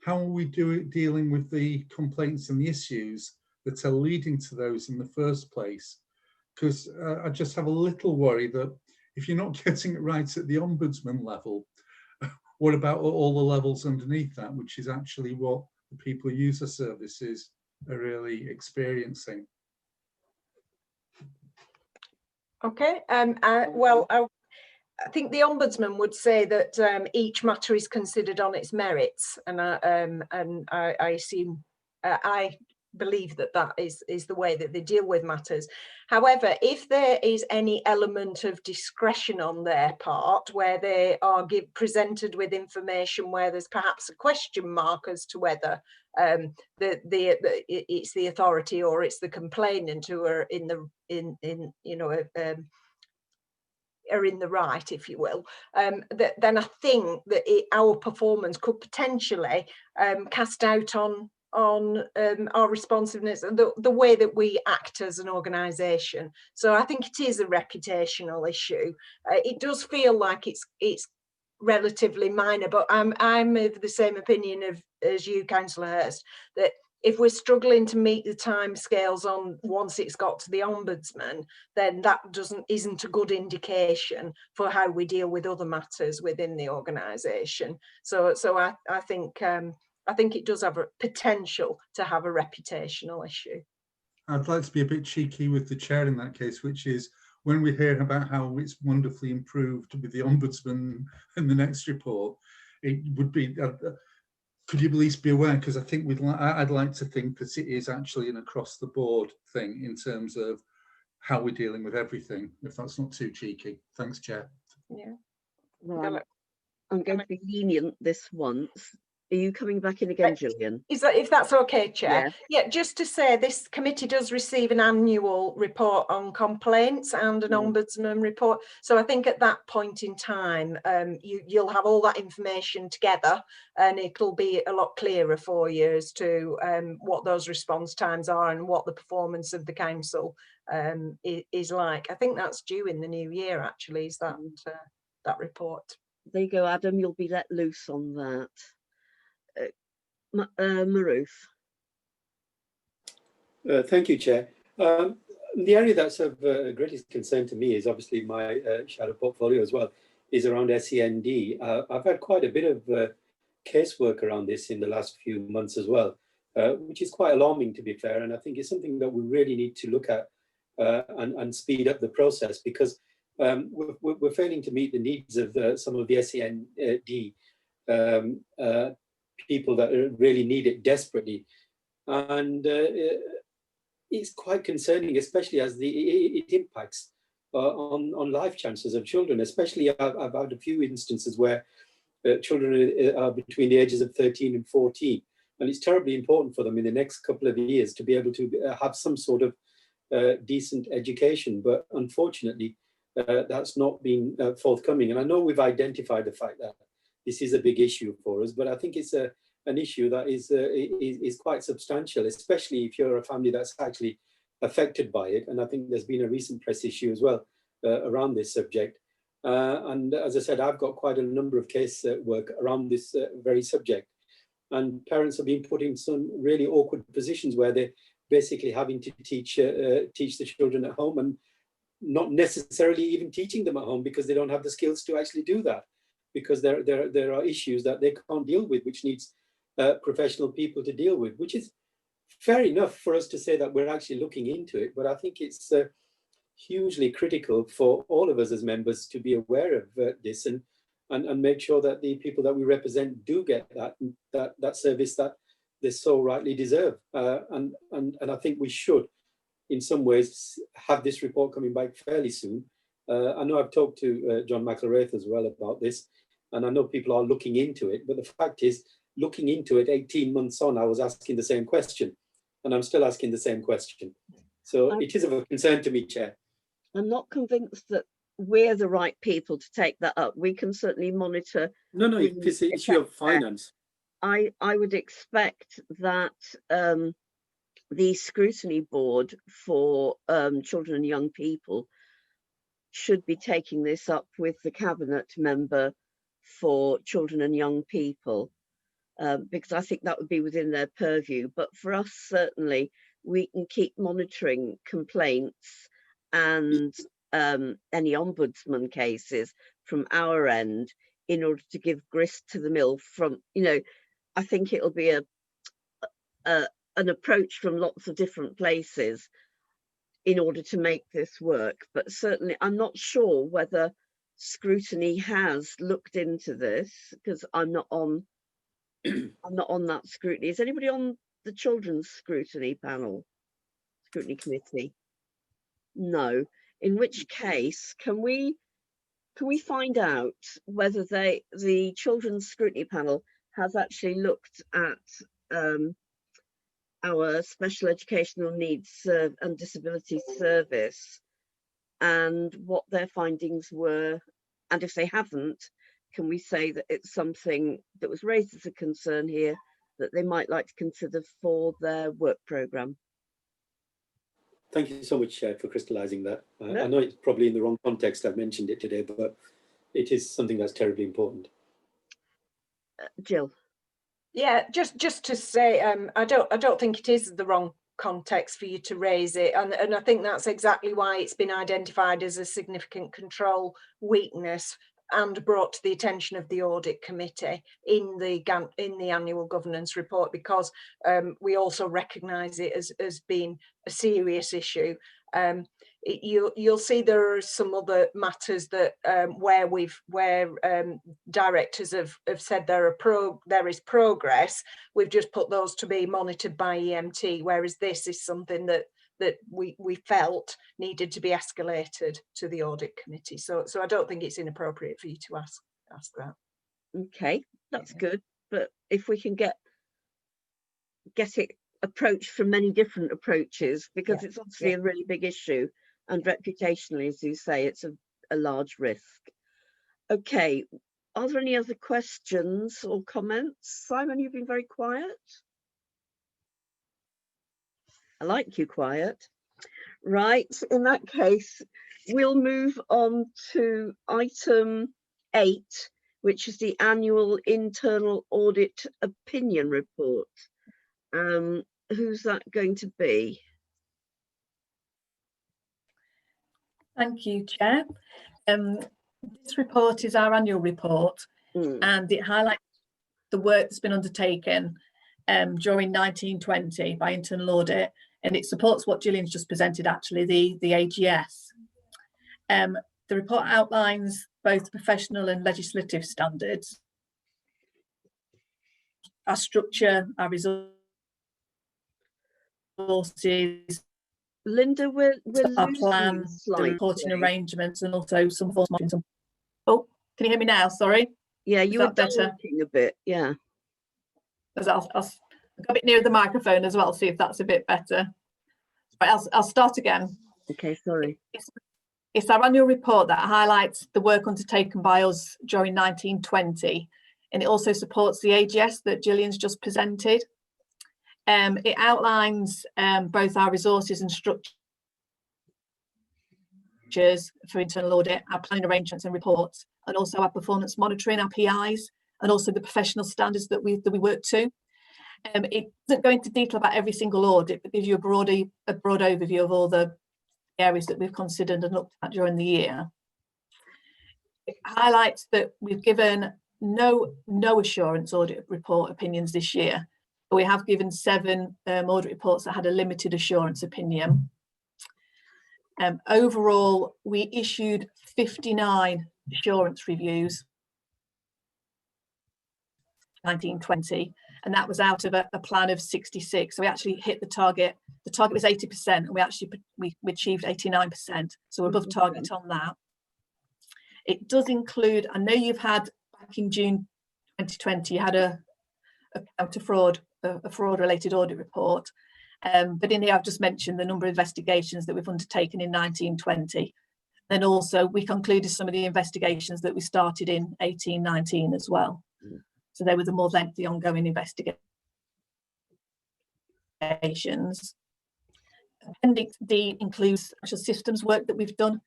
how are we dealing with the complaints and the issues that are leading to those in the first place? Because I just have a little worry that if you're not getting it right at the ombudsman level, what about all the levels underneath that, which is actually what the people who use the services are really experiencing. Okay. Well, I think the Ombudsman would say that each matter is considered on its merits, and I assume I believe that that is the way that they deal with matters. However, if there is any element of discretion on their part, where they are presented with information where there's perhaps a question mark as to whether it's the authority or it's the complainant who are are in the right, if you will, then I think that our performance could potentially cast doubt on our responsiveness and the way that we act as an organisation. So I think it is a reputational issue. It does feel like it's relatively minor, but I'm of the same opinion as you, Councillor Hurst, that if we're struggling to meet the timescales on once it's got to the Ombudsman, then that isn't a good indication for how we deal with other matters within the organisation. So I think it does have a potential to have a reputational issue. I'd like to be a bit cheeky with the chair in that case, which is when we hear about how it's wonderfully improved with the Ombudsman in the next report, it would be. Could you at least be aware? Because I think I'd like to think that it is actually an across-the-board thing in terms of how we're dealing with everything, if that's not too cheeky. Thanks, Chair. Yeah. Well, I'm going to be lenient this once. Are you coming back in again, Gillian? If that's okay, Chair? Yeah, just to say this committee does receive an annual report on complaints and an Ombudsman report. So I think at that point in time, you'll have all that information together and it'll be a lot clearer for you as to what those response times are and what the performance of the council is like. I think that's due in the new year, actually, is that report. There you go, Adam, you'll be let loose on that. Maroof. Thank you, Chair. The area that's of greatest concern to me is obviously my shadow portfolio as well, is around SEND. I've had quite a bit of casework around this in the last few months as well, which is quite alarming, to be fair. And I think it's something that we really need to look at and speed up the process, because we're failing to meet the needs of some of the SEND people that really need it desperately. And it's quite concerning, especially as it impacts on life chances of children. Especially, I've had a few instances where children are between the ages of 13 and 14, and it's terribly important for them in the next couple of years to be able to have some sort of decent education. But unfortunately, that's not been forthcoming. And I know we've identified the fact that this is a big issue for us, but I think it's an issue that is quite substantial, especially if you're a family that's actually affected by it. And I think there's been a recent press issue as well around this subject. And as I said, I've got quite a number of case work around this very subject. And parents have been put in some really awkward positions where they're basically having to teach the children at home, and not necessarily even teaching them at home because they don't have the skills to actually do that, because there are issues that they can't deal with, which needs professional people to deal with, which is fair enough for us to say that we're actually looking into it. But I think it's hugely critical for all of us as members to be aware of this and make sure that the people that we represent do get that service that they so rightly deserve. And I think we should, in some ways, have this report coming back fairly soon. I know I've talked to John McElraith as well about this, and I know people are looking into it. But the fact is, looking into it 18 months on, I was asking the same question, and I'm still asking the same question. So it is of a concern to me, Chair. I'm not convinced that we're the right people to take that up. We can certainly monitor. No, it's an issue of finance. I would expect that the scrutiny board for children and young people should be taking this up with the cabinet member for children and young people, because I think that would be within their purview. But for us, certainly, we can keep monitoring complaints and any ombudsman cases from our end in order to give grist to the mill from, I think it'll be an approach from lots of different places in order to make this work, but certainly I'm not sure whether scrutiny has looked into this, because I'm not on that scrutiny. Is anybody on the children's scrutiny committee? No. In which case, can we find out whether the children's scrutiny panel has actually looked at our special educational needs and disability service and what their findings were? And if they haven't, can we say that it's something that was raised as a concern here that they might like to consider for their work programme? Thank you so much for crystallising that. No. I know it's probably in the wrong context I've mentioned it today, but it is something that's terribly important. Jill. Yeah, just to say, I don't think it is the wrong context for you to raise it, and I think that's exactly why it's been identified as a significant control weakness and brought to the attention of the audit committee in the annual governance report, because we also recognise it as being a serious issue. You'll see there are some other matters that where directors have said there is progress. We've just put those to be monitored by EMT, whereas this is something that we felt needed to be escalated to the audit committee. So I don't think it's inappropriate for you to ask that. Okay, that's good. But if we can get it approached from many different approaches, because it's obviously a really big issue, and reputationally, as you say, it's a large risk. Okay, are there any other questions or comments? Simon, you've been very quiet. I like you quiet. Right, in that case, we'll move on to item 8, which is the annual internal audit opinion report. Who's that going to be? Thank you, Chair. This report is our annual report, and it highlights the work that's been undertaken during 1920 by internal audit, and it supports what Gillian's just presented, actually, the AGS. The report outlines both professional and legislative standards, our structure, our resources, Linda, we're our plan, the reporting arrangements, and also some force margins. Oh, can you hear me now? Sorry. Yeah, you were talking a bit. Yeah. I'll go a bit nearer the microphone as well, see if that's a bit better. Right, I'll start again. Okay, sorry. It's our annual report that highlights the work undertaken by us during 1920, and it also supports the AGS that Gillian's just presented. It outlines both our resources and structures for internal audit, our planning arrangements and reports, and also our performance monitoring, our PIs, and also the professional standards that we work to. It doesn't go into detail about every single audit, but gives you a broad overview of all the areas that we've considered and looked at during the year. It highlights that we've given no assurance audit report opinions this year. We have given 7 audit reports that had a limited assurance opinion. Overall, we issued 59 assurance reviews 1920, and that was out of a plan of 66. So we actually hit the target. The target was 80%, and we achieved 89%. So we're above target on that. It does include, I know you've had back in June 2020, you had a fraud-related audit report. But in here, I've just mentioned the number of investigations that we've undertaken in 1920. Then also, we concluded some of the investigations that we started in 1819 as well. So they were the more lengthy ongoing investigations. Appendix D includes actual systems work that we've done.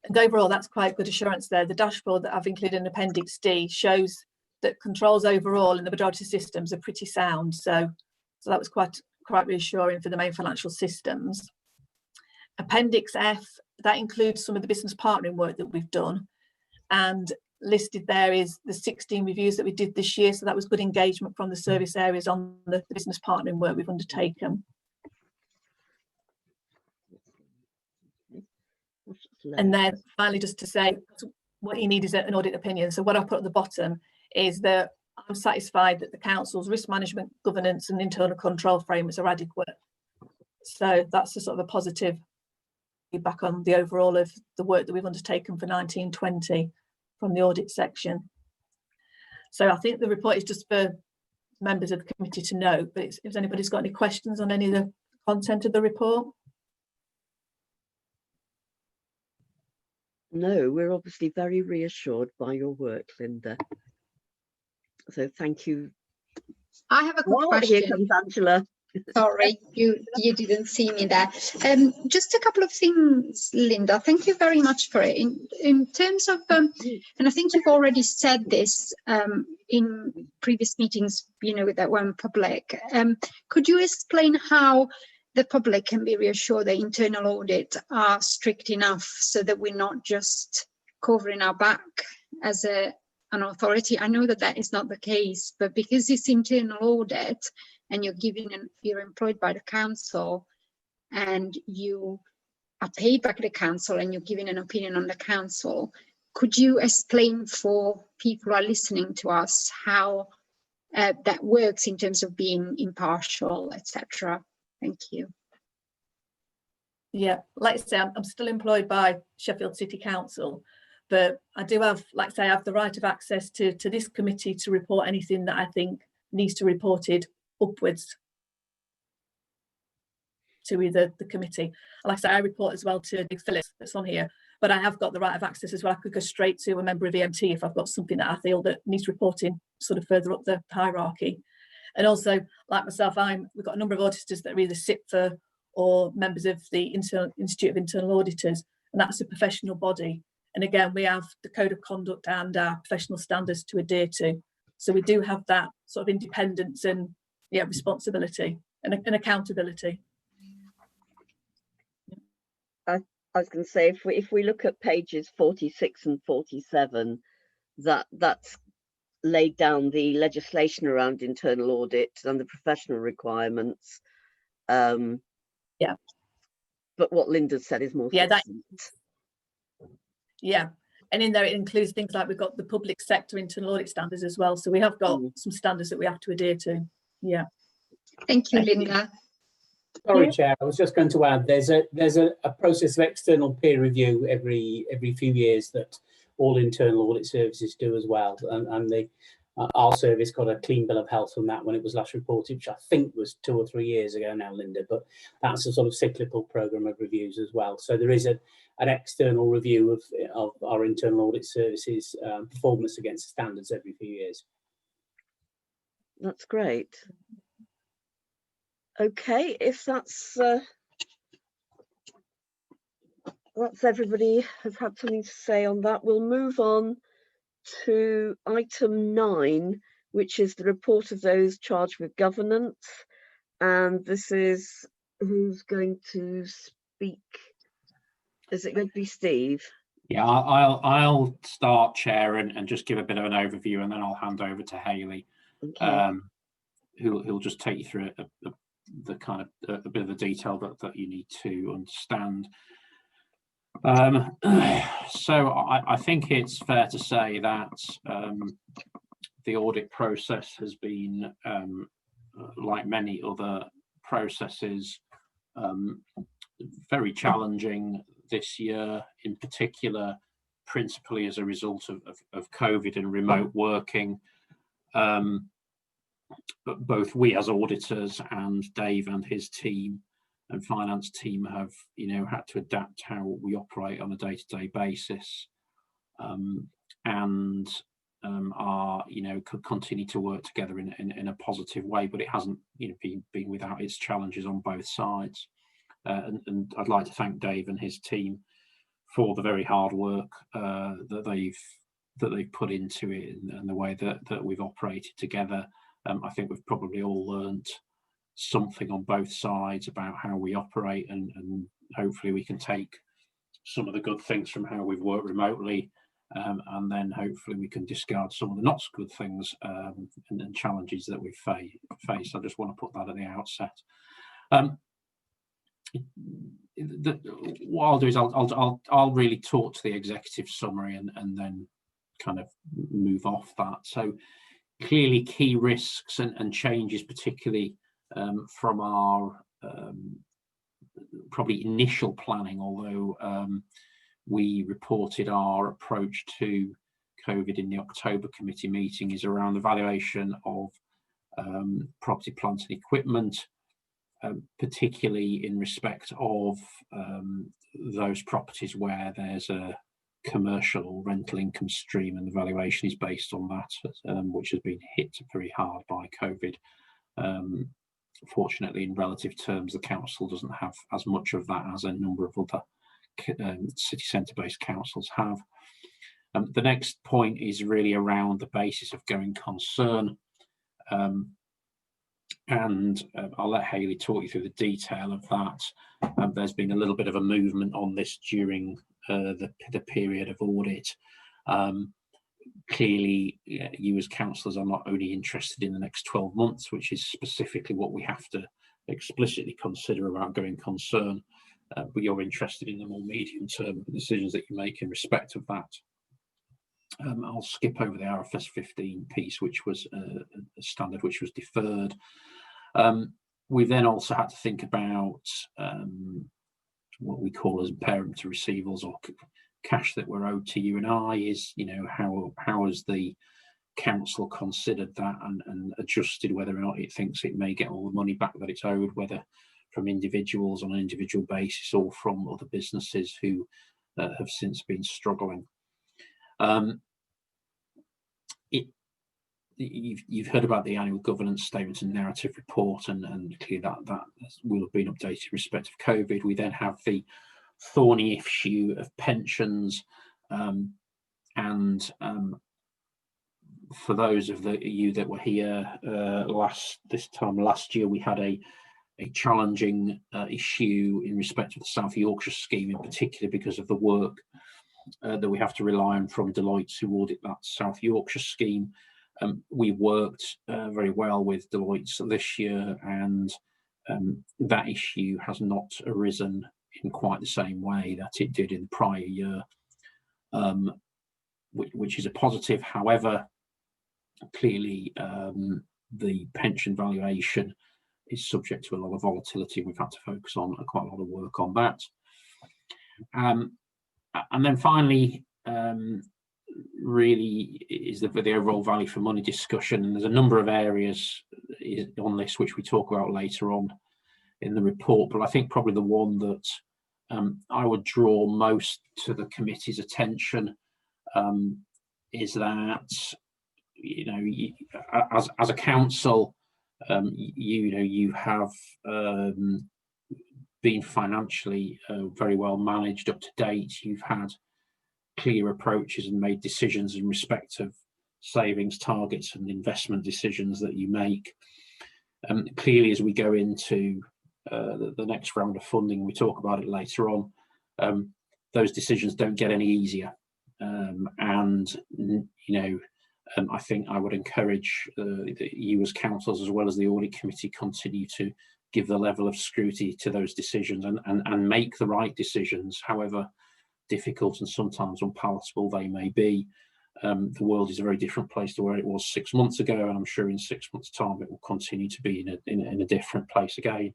And overall, that's quite good assurance there. The dashboard that I've included in Appendix D shows that controls overall in the majority of systems are pretty sound. So that was quite reassuring for the main financial systems. Appendix F, that includes some of the business partnering work that we've done. And listed there is the 16 reviews that we did this year. So that was good engagement from the service areas on the business partnering work we've undertaken. And then finally, just to say, what you need is an audit opinion. So what I put at the bottom is that I'm satisfied that the council's risk management, governance and internal control frameworks are adequate. So that's a sort of a positive feedback on the overall of the work that we've undertaken for 1920 from the audit section. So I think the report is just for members of the committee to know, but if anybody's got any questions on any of the content of the report. No, we're obviously very reassured by your work, Linda. So thank you. I have a quick question. Here comes Angela. Sorry, you didn't see me there. Just a couple of things, Linda. Thank you very much for it. In terms of, and I think you've already said this in previous meetings, you know, that went public. Could you explain how the public can be reassured that internal audit are strict enough so that we're not just covering our back as an authority? I know that that is not the case, but because it's internal audit and you're employed by the council and you are paid by the council and you're giving an opinion on the council, could you explain for people who are listening to us how that works in terms of being impartial, etc.? Thank you. Yeah, like I say, I'm still employed by Sheffield City Council, but I do have, like I say, I have the right of access to this committee to report anything that I think needs to be reported upwards to either the committee. Like I say, I report as well to Nick Phillips that's on here, but I have got the right of access as well. I could go straight to a member of EMT if I've got something that I feel that needs reporting sort of further up the hierarchy. And also, like myself, we've got a number of auditors that are either SIPFA or members of the Institute of Internal Auditors, and that's a professional body. And again, we have the code of conduct and our professional standards to adhere to. So we do have that sort of independence and responsibility and accountability. I was going to say, if we look at pages 46 and 47, that's laid down the legislation around internal audit and the professional requirements. Yeah. But what Linda said is more. Yeah. And in there it includes things like we've got the public sector internal audit standards as well. So we have got some standards that we have to adhere to. Yeah. Thank you, Linda. Sorry, Chair. I was just going to add, there's a process of external peer review every few years that all internal audit services do as well, and our service got a clean bill of health from that when it was last reported, which I think was 2 or 3 years ago now, Linda. But that's a sort of cyclical program of reviews as well. So there is an external review of our internal audit services performance against standards every few years. That's great. Okay, if that's everybody has had something to say on that, we'll move on to item 9, which is the report of those charged with governance. And this is who's going to speak. Is it going to be Steve? Yeah, I'll start, Chair, and just give a bit of an overview, and then I'll hand over to Hayley, okay. who'll just take you through the kind of a bit of the detail that you need to understand. So I think it's fair to say that the audit process has been, like many other processes, very challenging this year, in particular, principally as a result of COVID and remote working. But both we as auditors and Dave and his team and finance team have, had to adapt how we operate on a day-to-day basis, and could continue to work together in a positive way. But it hasn't, been without its challenges on both sides. And I'd like to thank Dave and his team for the very hard work that they've put into it, and the way that we've operated together. I think we've probably all learned something on both sides about how we operate, and hopefully we can take some of the good things from how we've worked remotely and then hopefully we can discard some of the not so good things and challenges that we've faced. I just want to put that at the outset. What I'll do is I'll really talk to the executive summary and then kind of move off that. So clearly key risks and changes, particularly from our probably initial planning, although we reported our approach to COVID in the October committee meeting, is around the valuation of property, plant and equipment, particularly in respect of those properties where there's a commercial or rental income stream, and the valuation is based on that, which has been hit very hard by COVID. Fortunately, in relative terms, the council doesn't have as much of that as a number of other city centre based councils have. The next point is really around the basis of going concern, and I'll let Hayley talk you through the detail of that. There's been a little bit of a movement on this during the period of audit. Clearly, you as councillors are not only interested in the next 12 months, which is specifically what we have to explicitly consider about going concern, but you're interested in the more medium-term decisions that you make in respect of that. I'll skip over the RFS 15 piece, which was a standard which was deferred. We then also had to think about what we call as parent to receivables, or cash that were owed to you and I. Is, you know, how has the council considered that and adjusted whether or not it thinks it may get all the money back that it's owed, whether from individuals on an individual basis or from other businesses who have since been struggling. You've heard about the annual governance statement and narrative report, and clearly that will have been updated in respect of COVID. We then have the thorny issue of pensions, and for those of you that were here this time last year, we had a challenging issue in respect of the South Yorkshire scheme, in particular because of the work that we have to rely on from Deloitte to audit that South Yorkshire scheme. We worked very well with Deloitte this year, and that issue has not arisen in quite the same way that it did in the prior year, which is a positive. However, clearly the pension valuation is subject to a lot of volatility. We've had to focus on quite a lot of work on that. And then finally, really is the overall value for money discussion, and there's a number of areas on this which we talk about later on in the report, but I think probably the one that I would draw most to the committee's attention is that, you know, as a council, you have been financially very well managed up to date. You've had clear approaches and made decisions in respect of savings targets and investment decisions that you make. Clearly, as we go into the next round of funding, we talk about it later on, those decisions don't get any easier. And, you know, I think I would encourage you as councillors, as well as the audit committee, continue to give the level of scrutiny to those decisions and make the right decisions, however difficult and sometimes unpalatable they may be. The world is a very different place to where it was 6 months ago, and I'm sure in 6 months' time it will continue to be in a different place again.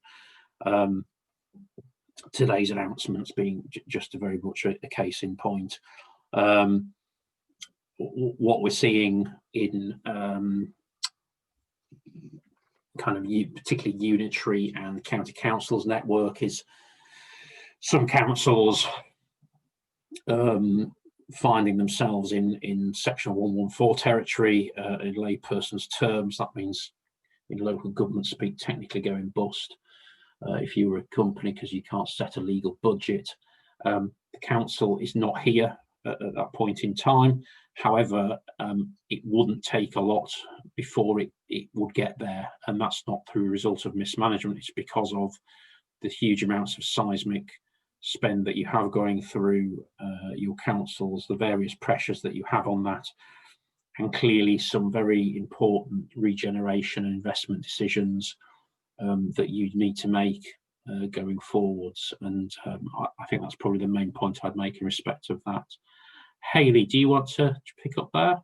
Today's announcements being just very much a case in point. What we're seeing in kind of particularly unitary and county councils network is some councils finding themselves in section 114 territory. In layperson's terms, that means in local government speak, technically going bust if you were a company because you can't set a legal budget. The council is not here at that point in time. However, it wouldn't take a lot before it would get there, and that's not through a result of mismanagement. It's because of the huge amounts of seismic spend that you have going through your councils, the various pressures that you have on that, and clearly some very important regeneration and investment decisions that you need to make going forwards. And I think that's probably the main point I'd make in respect of that. Hayley, do you want to pick up there?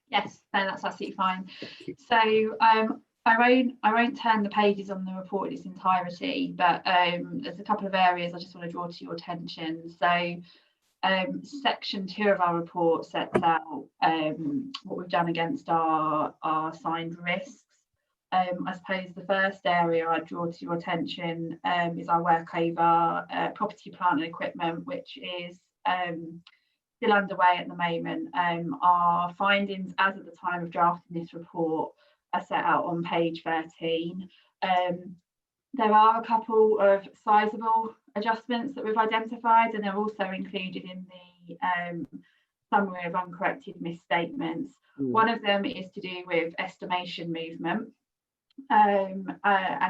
Yes, no, that's absolutely fine. So I won't turn the pages on the report in its entirety, but there's a couple of areas I just want to draw to your attention. So section 2 of our report sets out what we've done against our assigned risks. I suppose the first area I draw to your attention is our work over property, plant and equipment, which is still underway at the moment. Our findings as at the time of drafting this report are set out on page 13. There are a couple of sizable adjustments that we've identified, and they're also included in the summary of uncorrected misstatements. One of them is to do with estimation movement, and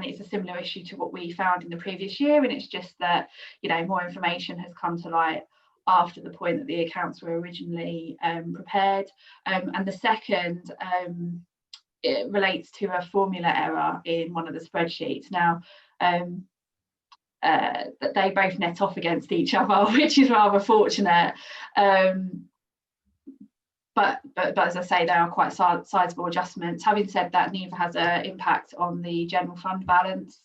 it's a similar issue to what we found in the previous year, and it's just that, you know, more information has come to light after the point that the accounts were originally prepared. And the second it relates to a formula error in one of the spreadsheets. Now, that they both net off against each other, which is rather fortunate. But as I say, they are quite sizable adjustments. Having said that, neither has an impact on the general fund balance.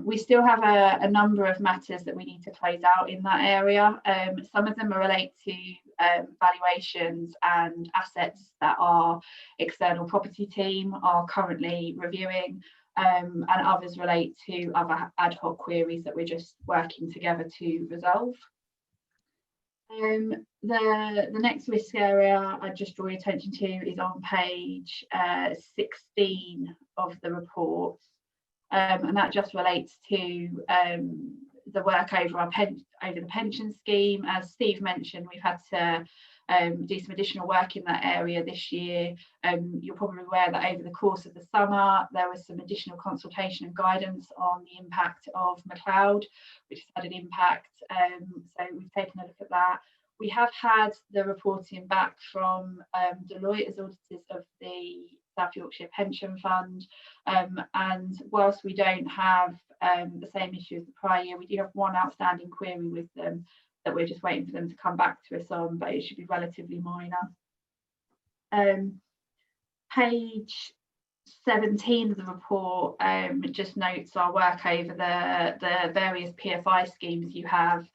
We still have a number of matters that we need to close out in that area. Some of them relate to valuations and assets that our external property team are currently reviewing, and others relate to other ad hoc queries that we're just working together to resolve. The next risk area I just draw your attention to is on page 16 of the report. And that just relates to the work over the pension scheme. As Steve mentioned, we've had to do some additional work in that area this year. You're probably aware that over the course of the summer, there was some additional consultation and guidance on the impact of McLeod, which has had an impact. So we've taken a look at that. We have had the reporting back from Deloitte as auditors of the South Yorkshire Pension Fund, and whilst we don't have the same issue as the prior year, we do have one outstanding query with them that we're just waiting for them to come back to us on, but it should be relatively minor. Page 17 of the report just notes our work over the various PFI schemes you have.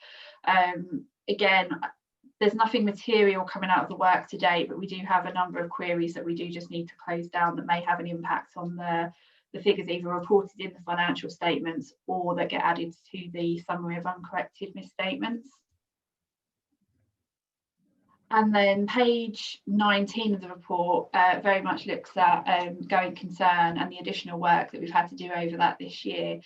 Again, there's nothing material coming out of the work to date, but we do have a number of queries that we do just need to close down that may have an impact on the figures either reported in the financial statements or that get added to the summary of uncorrected misstatements. And then page 19 of the report very much looks at going concern and the additional work that we've had to do over that this year.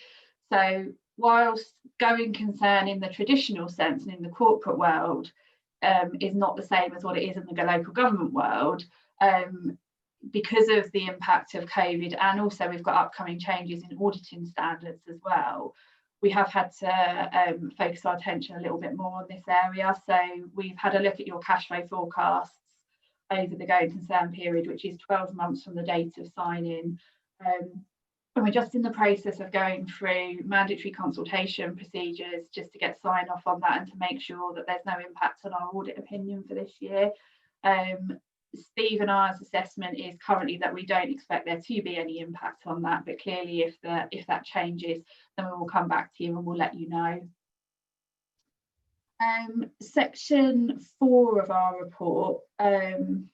So whilst going concern in the traditional sense and in the corporate world is not the same as what it is in the local government world, because of the impact of COVID, and also we've got upcoming changes in auditing standards as well, we have had to focus our attention a little bit more on this area. So we've had a look at your cash flow forecasts over the going concern period, which is 12 months from the date of sign-in. And we're just in the process of going through mandatory consultation procedures just to get sign off on that and to make sure that there's no impact on our audit opinion for this year. Steve and I's assessment is currently that we don't expect there to be any impact on that, but clearly if that changes, then we will come back to you and we'll let you know. Section 4 of our report, and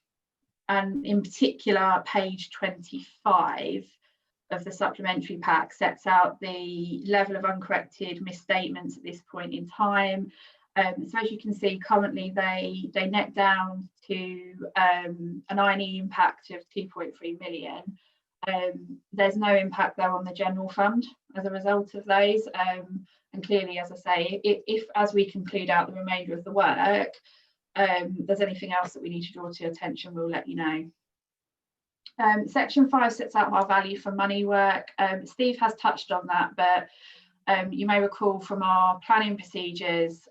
in particular page 25 of the supplementary pack, sets out the level of uncorrected misstatements at this point in time. So as you can see, currently they net down to an INE impact of 2.3 million. There's no impact though on the general fund as a result of those. And clearly, as I say, if as we conclude out the remainder of the work, there's anything else that we need to draw to your attention, we'll let you know. Section 5 sets out our value for money work. Steve has touched on that, but You may recall from our planning procedures,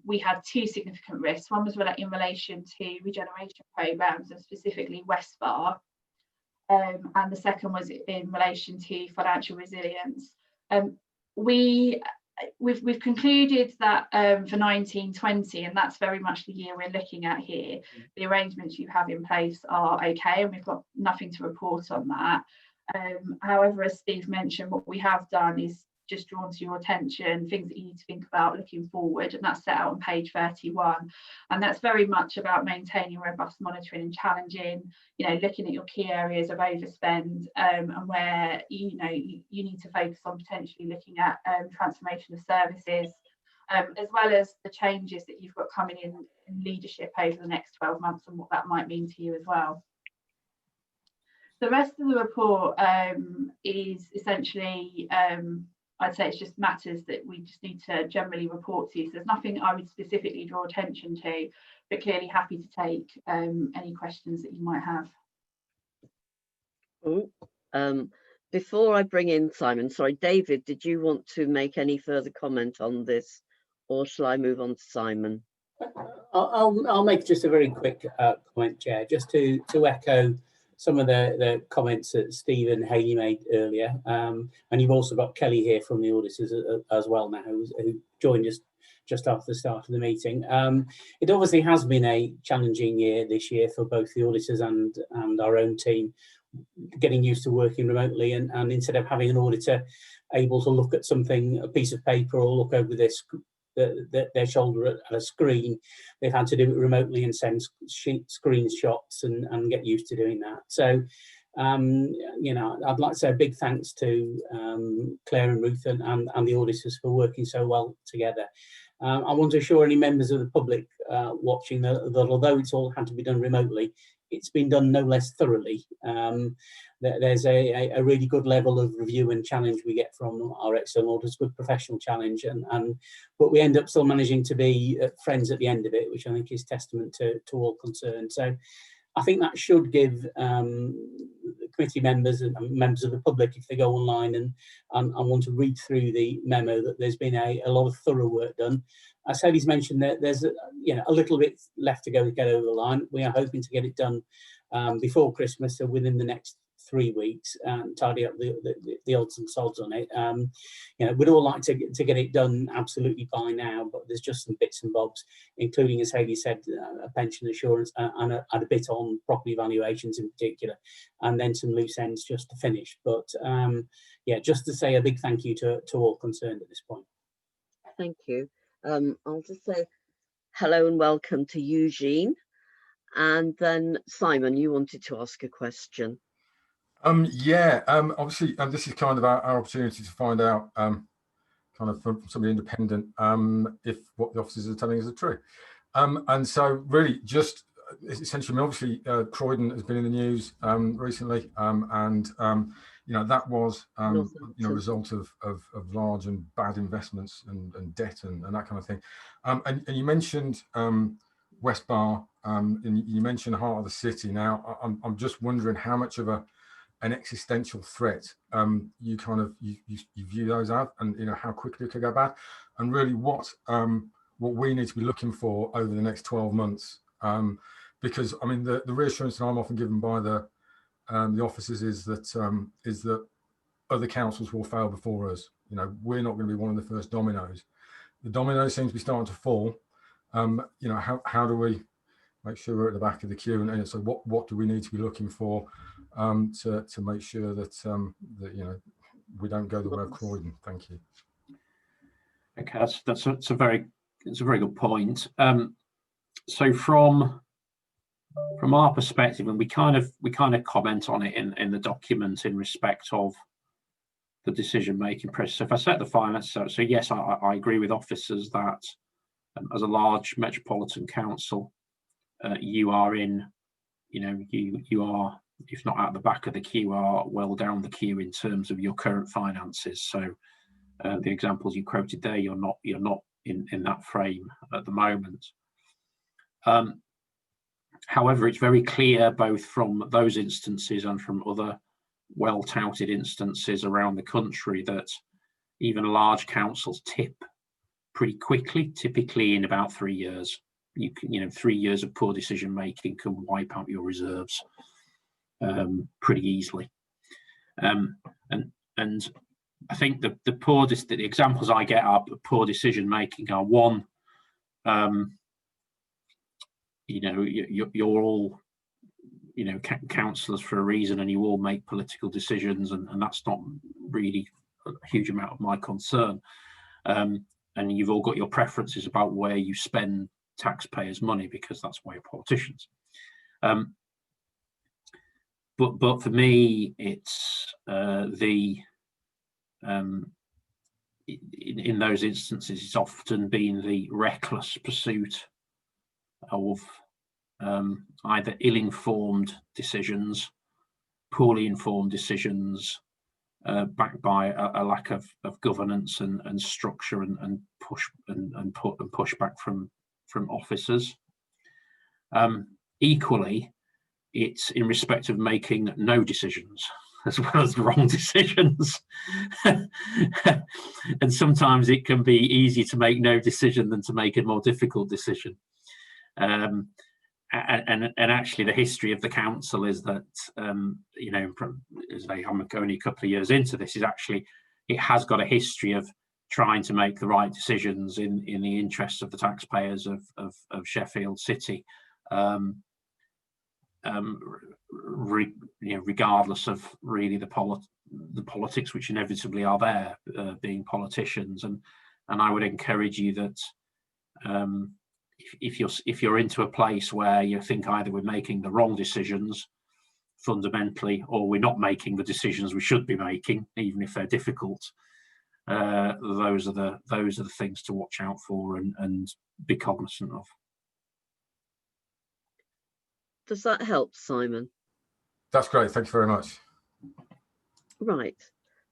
we had two significant risks. One was in relation to regeneration programmes, and specifically Westbar, and the second was in relation to financial resilience. We've concluded that for 1920, and that's very much the year we're looking at here, the arrangements you have in place are okay, and we've got nothing to report on that. However, as Steve mentioned, what we have done is just drawn to your attention things that you need to think about looking forward, and that's set out on page 31, and that's very much about maintaining robust monitoring and challenging, looking at your key areas of overspend, and where you need to focus on potentially looking at transformation of services, as well as the changes that you've got coming in leadership over the next 12 months and what that might mean to you as well. The rest of the report is essentially, I'd say it's just matters that we just need to generally report to. So there's nothing I would specifically draw attention to, but clearly happy to take any questions that you might have. Before I bring in Simon, sorry, David, did you want to make any further comment on this, or shall I move on to Simon? I'll make just a very quick comment, Chair, just to echo some of the comments that Steve and Hayley made earlier, and you've also got Kelly here from the auditors as well now, who joined us just after the start of the meeting. It obviously has been a challenging year this year for both the auditors and our own team, getting used to working remotely, and instead of having an auditor able to look at something, a piece of paper, or look over this their shoulder at a screen, they've had to do it remotely and send screenshots and get used to doing that. So I'd like to say a big thanks to Claire and Ruth and the auditors for working so well together. I want to assure any members of the public watching that although it's all had to be done remotely, it's been done no less thoroughly. There's a really good level of review and challenge we get from our external auditors, good professional challenge, but we end up still managing to be friends at the end of it, which I think is testament to all concerned. So I think that should give committee members and members of the public, if they go online and want to read through the memo, that there's been a lot of thorough work done. As Haley's mentioned, there's a little bit left to get over the line. We are hoping to get it done before Christmas, so within the next 3 weeks, and tidy up the odds and sods on it. We'd all like to get it done absolutely by now, but there's just some bits and bobs, including, as Hayley said, a pension assurance and a bit on property valuations in particular, and then some loose ends just to finish. But just to say a big thank you to all concerned at this point. Thank you. I'll just say hello and welcome to Eugene, and then Simon, you wanted to ask a question. Obviously, this is kind of our opportunity to find out, kind of from somebody independent, if what the officers are telling us are true. And so really just essentially, obviously, Croydon has been in the news recently, and that was a result of large and bad investments and debt and that kind of thing. And you mentioned Westbar, and you mentioned Heart of the City. Now, I'm just wondering how much of an existential threat you view those as, and how quickly it could go bad, and really what we need to be looking for over the next 12 months. Because I mean, the reassurance that I'm often given by the officers is that other councils will fail before us. We're not going to be one of the first dominoes. The dominoes seem to be starting to fall. How do we make sure we're at the back of the queue, and so what do we need to be looking for to make sure that we don't go the way of Croydon? Thank you. Okay, that's a very good point. So from our perspective, and we kind of comment on it in the document in respect of the decision-making process. So if I set the finance, so yes, I agree with officers that as a large metropolitan council, you are in, you are, if not at the back of the queue, are well down the queue in terms of your current finances. So the examples you quoted there, you're not in that frame at the moment. However, it's very clear both from those instances and from other well-touted instances around the country that even large councils tip pretty quickly, typically in about 3 years. 3 years of poor decision making can wipe out your reserves pretty easily. And I think the examples I get are poor decision making are one, you're all councillors for a reason, and you all make political decisions, and that's not really a huge amount of my concern. And you've all got your preferences about where you spend taxpayers' money, because that's why you're politicians. But for me, it's in those instances, it's often been the reckless pursuit of either ill-informed decisions, poorly informed decisions, backed by a lack of governance and structure and pushback from officers. Equally, it's in respect of making no decisions as well as wrong decisions. And sometimes it can be easier to make no decision than to make a more difficult decision. And actually, the history of the council is that, as I'm only a couple of years into this, is actually it has got a history of trying to make the right decisions in the interests of the taxpayers of Sheffield City, regardless of really the politics which inevitably are there, being politicians. And I would encourage you that if you're into a place where you think either we're making the wrong decisions fundamentally, or we're not making the decisions we should be making, even if they're difficult, those are the things to watch out for and be cognizant of. Does that help, Simon? That's great. Thank you very much. Right.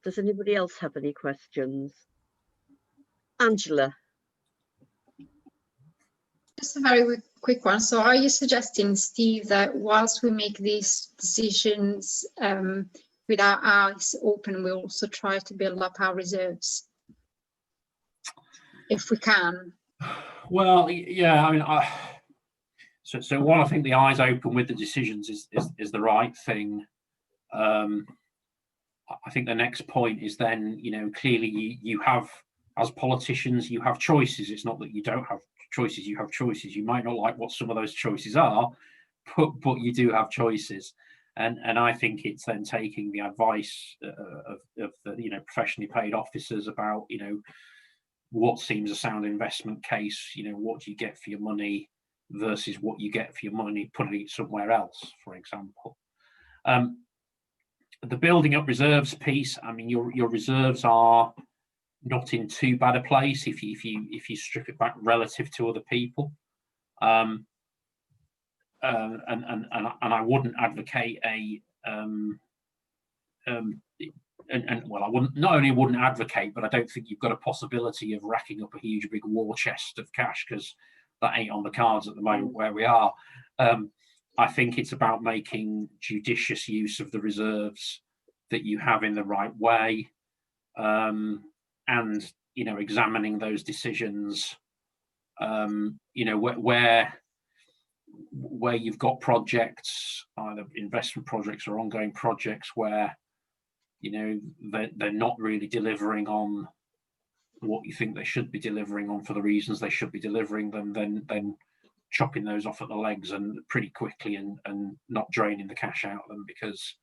Does anybody else have any questions? Angela. Just a very quick one. So are you suggesting, Steve, that whilst we make these decisions with our eyes open, we also try to build up our reserves if we can? Well, yeah, I mean, so one, I think the eyes open with the decisions is the right thing. I think the next point is then, clearly you have, as politicians, you have choices. It's not that you don't have choices, you have choices. You might not like what some of those choices are, but you do have choices. And I think it's then taking the advice of the professionally paid officers about what seems a sound investment case. What do you get for your money versus what you get for your money putting it somewhere else, for example. The building up reserves piece, I mean, your reserves are not in too bad a place if you strip it back relative to other people, and I wouldn't advocate well, I wouldn't, not only wouldn't advocate, but I don't think you've got a possibility of racking up a huge big war chest of cash, because that ain't on the cards at the moment where we are. I think it's about making judicious use of the reserves that you have in the right way, and examining those decisions, where you've got projects, either investment projects or ongoing projects, where they're not really delivering on what you think they should be delivering on for the reasons they should be delivering them, then chopping those off at the legs and pretty quickly, and not draining the cash out of them, because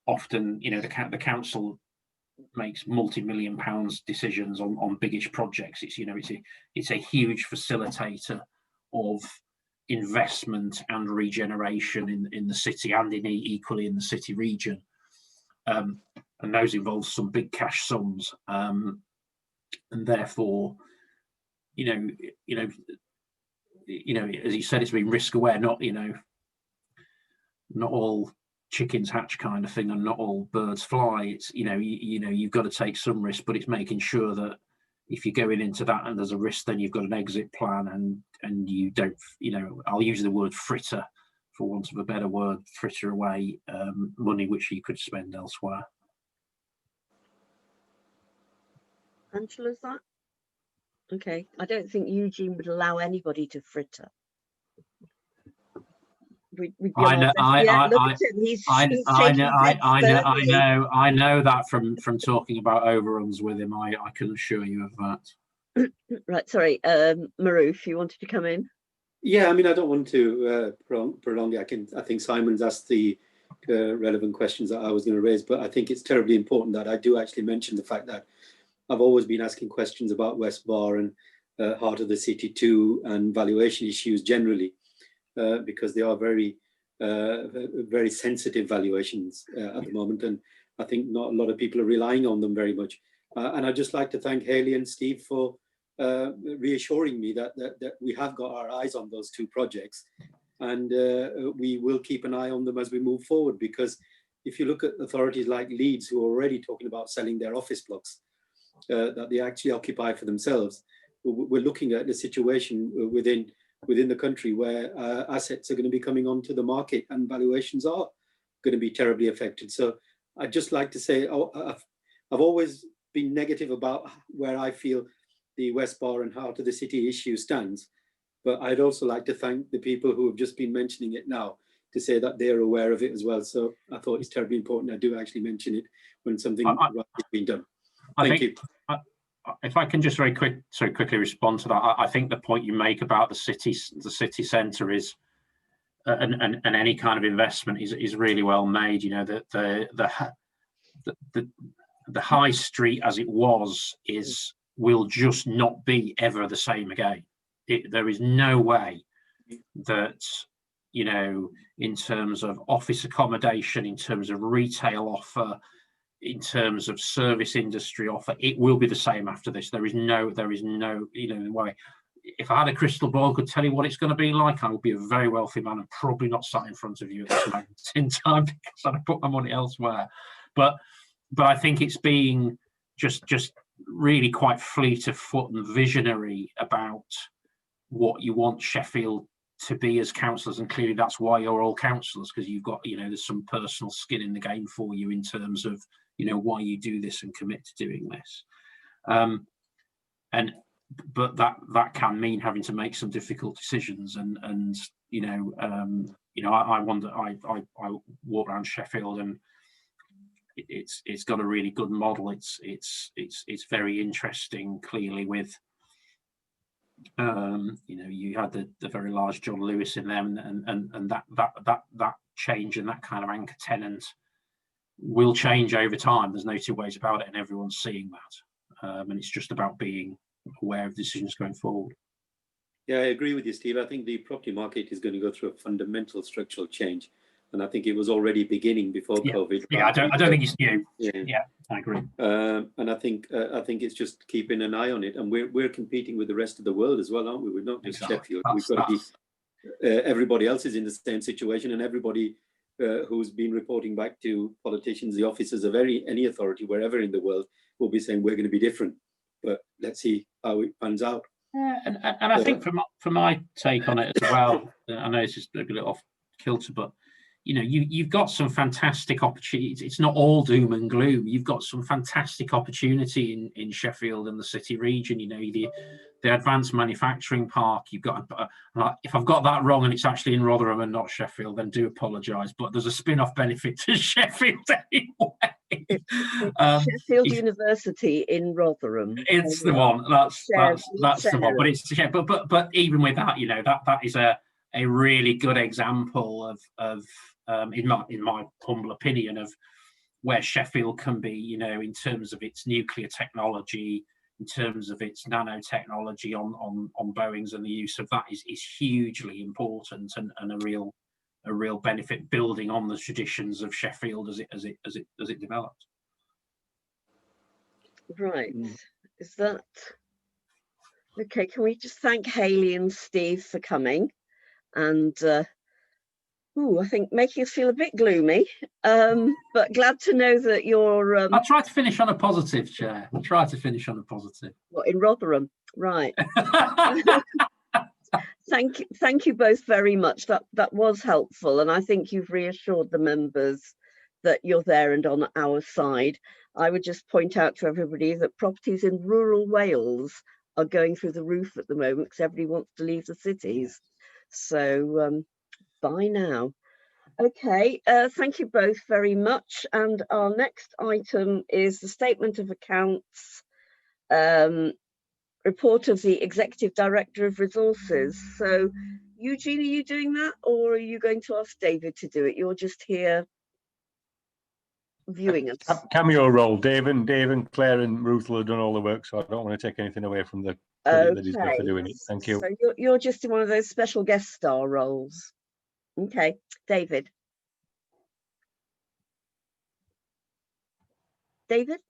often the council makes multi-million pounds decisions on biggish projects. It's a huge facilitator of investment and regeneration in the city, and equally in the city region, and those involve some big cash sums, and therefore as you said, it's been risk aware, not all chickens hatch kind of thing, and not all birds fly. It's you've got to take some risk, but it's making sure that if you're going into that and there's a risk, then you've got an exit plan, and you don't, I'll use the word fritter, for want of a better word, fritter away money which you could spend elsewhere. Angela's that? Okay, I don't think Eugene would allow anybody to fritter. We'd be on our best- look at him. He's shaking his head sternly. I know that from talking about overruns with him. I can assure you of that. Right, sorry, Maroof, you wanted to come in? Yeah, I mean, I don't want to prolong it. I think Simon's asked the relevant questions that I was going to raise, but I think it's terribly important that I do actually mention the fact that I've always been asking questions about West Bar and Heart of the City 2 and valuation issues generally, because they are very, very sensitive valuations at the moment, and I think not a lot of people are relying on them very much. And I'd just like to thank Hayley and Steve for reassuring me that we have got our eyes on those two projects, and we will keep an eye on them as we move forward, because if you look at authorities like Leeds, who are already talking about selling their office blocks that they actually occupy for themselves, we're looking at a situation within the country where assets are going to be coming onto the market and valuations are going to be terribly affected. So I'd just like to say, I've always been negative about where I feel the West Bar and Heart of the City issue stands, but I'd also like to thank the people who have just been mentioning it now to say that they're aware of it as well. So I thought it's terribly important I do actually mention it when something right has been done. Thank you. If I can just quickly respond to that, I think the point you make about the city centre is, and any kind of investment is really well made. You know, that the high street as it was will just not be ever the same again. There is no way that, you know, in terms of office accommodation, in terms of retail offer, in terms of service industry offer, it will be the same after this. There is no, you know, way. If I had a crystal ball, could tell you what it's going to be like, I would be a very wealthy man and probably not sat in front of you at this moment in time because I'd put my money elsewhere. But I think it's being just really quite fleet of foot and visionary about what you want Sheffield to be as councillors, and clearly that's why you're all councillors, because you've got, you know, there's some personal skin in the game for you in terms of, you know, why you do this and commit to doing this. But that can mean having to make some difficult decisions, and you know, I wonder. I walk around Sheffield, and it's got a really good model. It's very interesting. Clearly, with you know, you had the very large John Lewis in them, and that change and that kind of anchor tenant will change over time. There's no two ways about it, and everyone's seeing that. And it's just about being aware of decisions going forward. Yeah, I agree with you, Steve. I think the property market is going to go through a fundamental structural change, and I think it was already beginning before COVID. Yeah, I don't think it's new. Yeah, I agree. And I think it's just keeping an eye on it, and we're competing with the rest of the world as well, aren't we? We're not just Sheffield. We've got to be. Everybody else is in the same situation, and everybody who's been reporting back to politicians, the officers of any authority, wherever in the world, will be saying we're going to be different. But let's see how it pans out. And I think for my take on it as well, I know it's just a bit off kilter, but you know, you've got some fantastic opportunities. It's not all doom and gloom. You've got some fantastic opportunity in Sheffield and the city region. You know, the advanced manufacturing park. You've got, if I've got that wrong and it's actually in Rotherham and not Sheffield, then do apologise. But there's a spin-off benefit to Sheffield anyway. Sheffield University in Rotherham. It's the one. That's the one. But it's but even with that, you know, that is a really good example of in my humble opinion, of where Sheffield can be, you know, in terms of its nuclear technology, in terms of its nanotechnology on Boeings, and the use of that is hugely important and a real benefit, building on the traditions of Sheffield as it developed. Right. Is that okay? Can we just thank Hayley and Steve for coming? And I think making us feel a bit gloomy, but glad to know that you're. I try to finish on a positive, Chair. I try to finish on a positive. What, in Rotherham? Right. Thank you both very much. That was helpful, and I think you've reassured the members that you're there and on our side. I would just point out to everybody that properties in rural Wales are going through the roof at the moment because everybody wants to leave the cities. So bye now. Okay, thank you both very much. And our next item is the statement of accounts, report of the Executive Director of Resources. So Eugene, are you doing that, or are you going to ask David to do it? You're just here viewing us. Cameo role. Dave and Claire and Ruth will have done all the work, so I don't want to take anything away from the credit that he's got for doing it. Thank you. So you're just in one of those special guest star roles. Okay, David. David?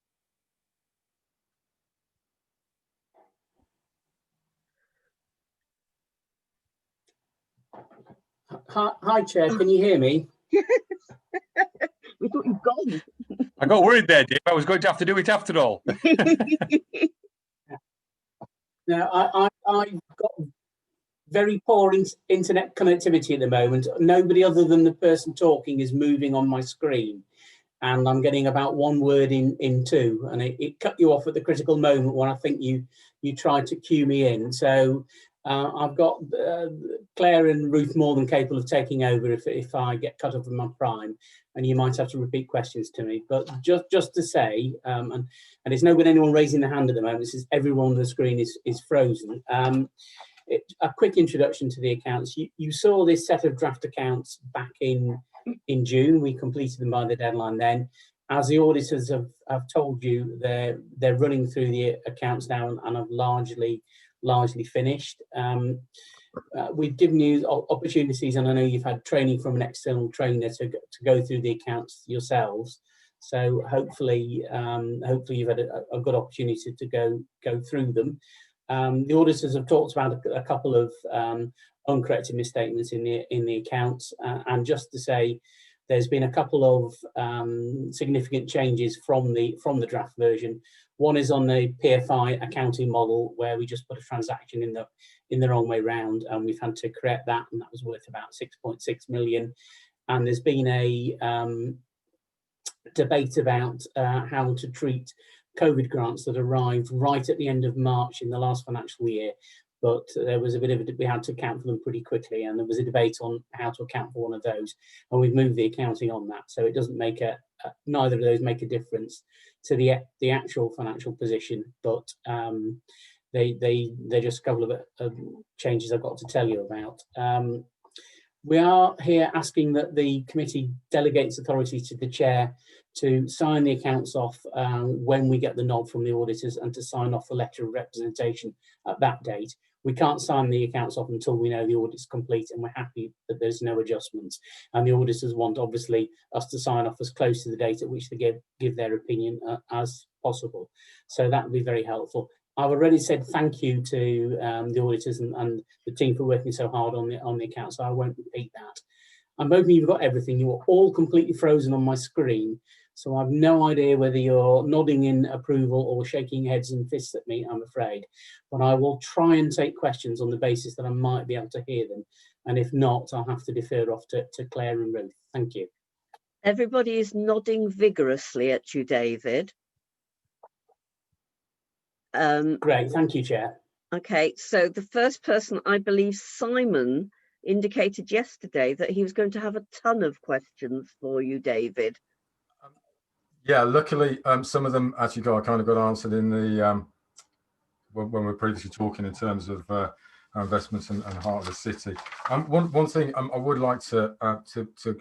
Hi, Chair. Can you hear me? We thought you'd gone. I got worried there, Dave. I was going to have to do it after all. Now, I've got very poor internet connectivity at the moment. Nobody other than the person talking is moving on my screen. And I'm getting about one word in two. And it cut you off at the critical moment when I think you tried to cue me in. So I've got Claire and Ruth more than capable of taking over if I get cut off in my prime, and you might have to repeat questions to me. But just to say, and it's no good anyone raising their hand at the moment. This is everyone on the screen is frozen. A quick introduction to the accounts. You saw this set of draft accounts back in June. We completed them by the deadline then. As the auditors have told you, they're running through the accounts now and have largely finished. We've given you opportunities, and I know you've had training from an external trainer to go through the accounts yourselves. So hopefully you've had a good opportunity to go through them. The auditors have talked about a couple of uncorrected misstatements in the accounts, and just to say, there's been a couple of significant changes from the draft version. One is on the PFI accounting model, where we just put a transaction in the wrong way round, and we've had to correct that, and that was worth about 6.6 million. And there's been a debate about how to treat COVID grants that arrived right at the end of March in the last financial year. But there was a bit of we had to account for them pretty quickly, and there was a debate on how to account for one of those, and we've moved the accounting on that, so it doesn't make neither of those make a difference to the actual financial position, but they're just a couple of changes I've got to tell you about. We are here asking that the committee delegates authority to the chair to sign the accounts off when we get the nod from the auditors, and to sign off the letter of representation at that date. We can't sign the accounts off until we know the audit's complete and we're happy that there's no adjustments. And the auditors want, obviously, us to sign off as close to the date at which they give their opinion as possible. So that would be very helpful. I've already said thank you to the auditors and the team for working so hard on the accounts, so I won't repeat that. I'm hoping you've got everything. You are all completely frozen on my screen, so I've no idea whether you're nodding in approval or shaking heads and fists at me, I'm afraid. But I will try and take questions on the basis that I might be able to hear them. And if not, I'll have to defer off to Claire and Ruth. Thank you. Everybody is nodding vigorously at you, David. Great, thank you, Chair. Okay, so the first person, I believe Simon, indicated yesterday that he was going to have a ton of questions for you, David. Yeah, luckily some of them actually kind of got answered in the when we were previously talking in terms of our investments and heart of the city. One thing I would like to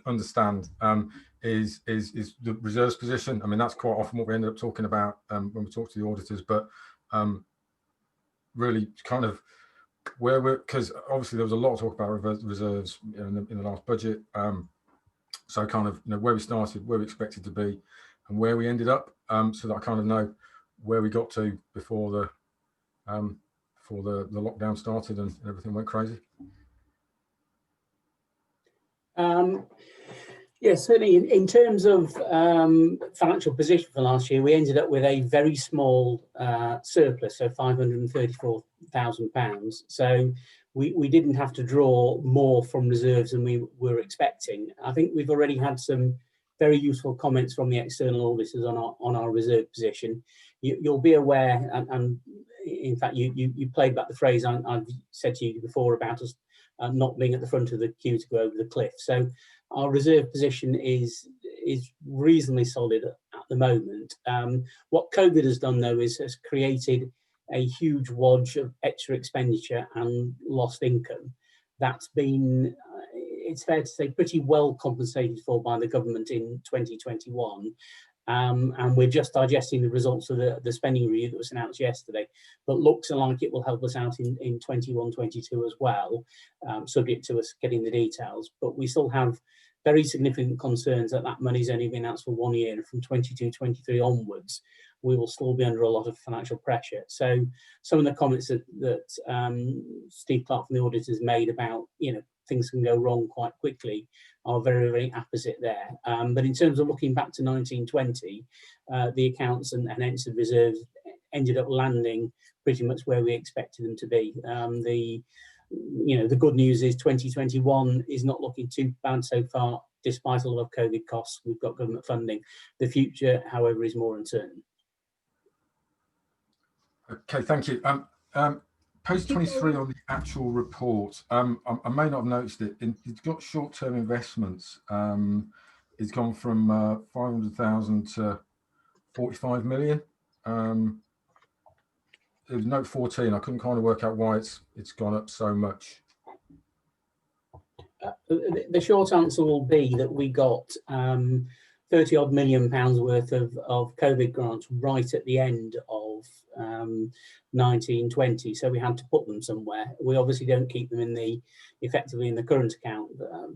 understand is the reserves position. I mean, that's quite often what we end up talking about when we talk to the auditors, but really kind of where we're, because obviously there was a lot of talk about reserves in the last budget. So kind of where we started, where we expected to be, and where we ended up, so that I kind of know where we got to before the lockdown started and everything went crazy. Yeah, certainly in terms of financial position for last year, we ended up with a very small surplus, so £534,000. So we didn't have to draw more from reserves than we were expecting. I think we've already had some very useful comments from the external auditors on our reserve position. You'll be aware, and in fact, you played back the phrase I've said to you before about us not being at the front of the queue to go over the cliff. So our reserve position is reasonably solid at the moment. What COVID has done, though, is has created a huge wodge of extra expenditure and lost income that's been, it's fair to say, pretty well compensated for by the government in 2021. And we're just digesting the results of the spending review that was announced yesterday, but looks like it will help us out in 21-22 as well, subject to us getting the details. But we still have very significant concerns that money's only been announced for 1 year, and from 22-23 onwards, we will still be under a lot of financial pressure. So some of the comments that Steve Clark from the auditors made about, things can go wrong quite quickly are very, very apposite there. But in terms of looking back to 1920, the accounts and hence the reserves ended up landing pretty much where we expected them to be. The good news is 2021 is not looking too bad so far, despite a lot of COVID costs. We've got government funding. The future, however, is more uncertain. Okay, thank you. Page 23 on the actual report. I may not have noticed it. It's got short-term investments. It's gone from 500,000 to 45 million. It was note 14. I couldn't kind of work out why it's gone up so much. The short answer will be that we got 30 odd £million worth of COVID grants right at the end of 1920, so we had to put them somewhere. We obviously don't keep them effectively in the current account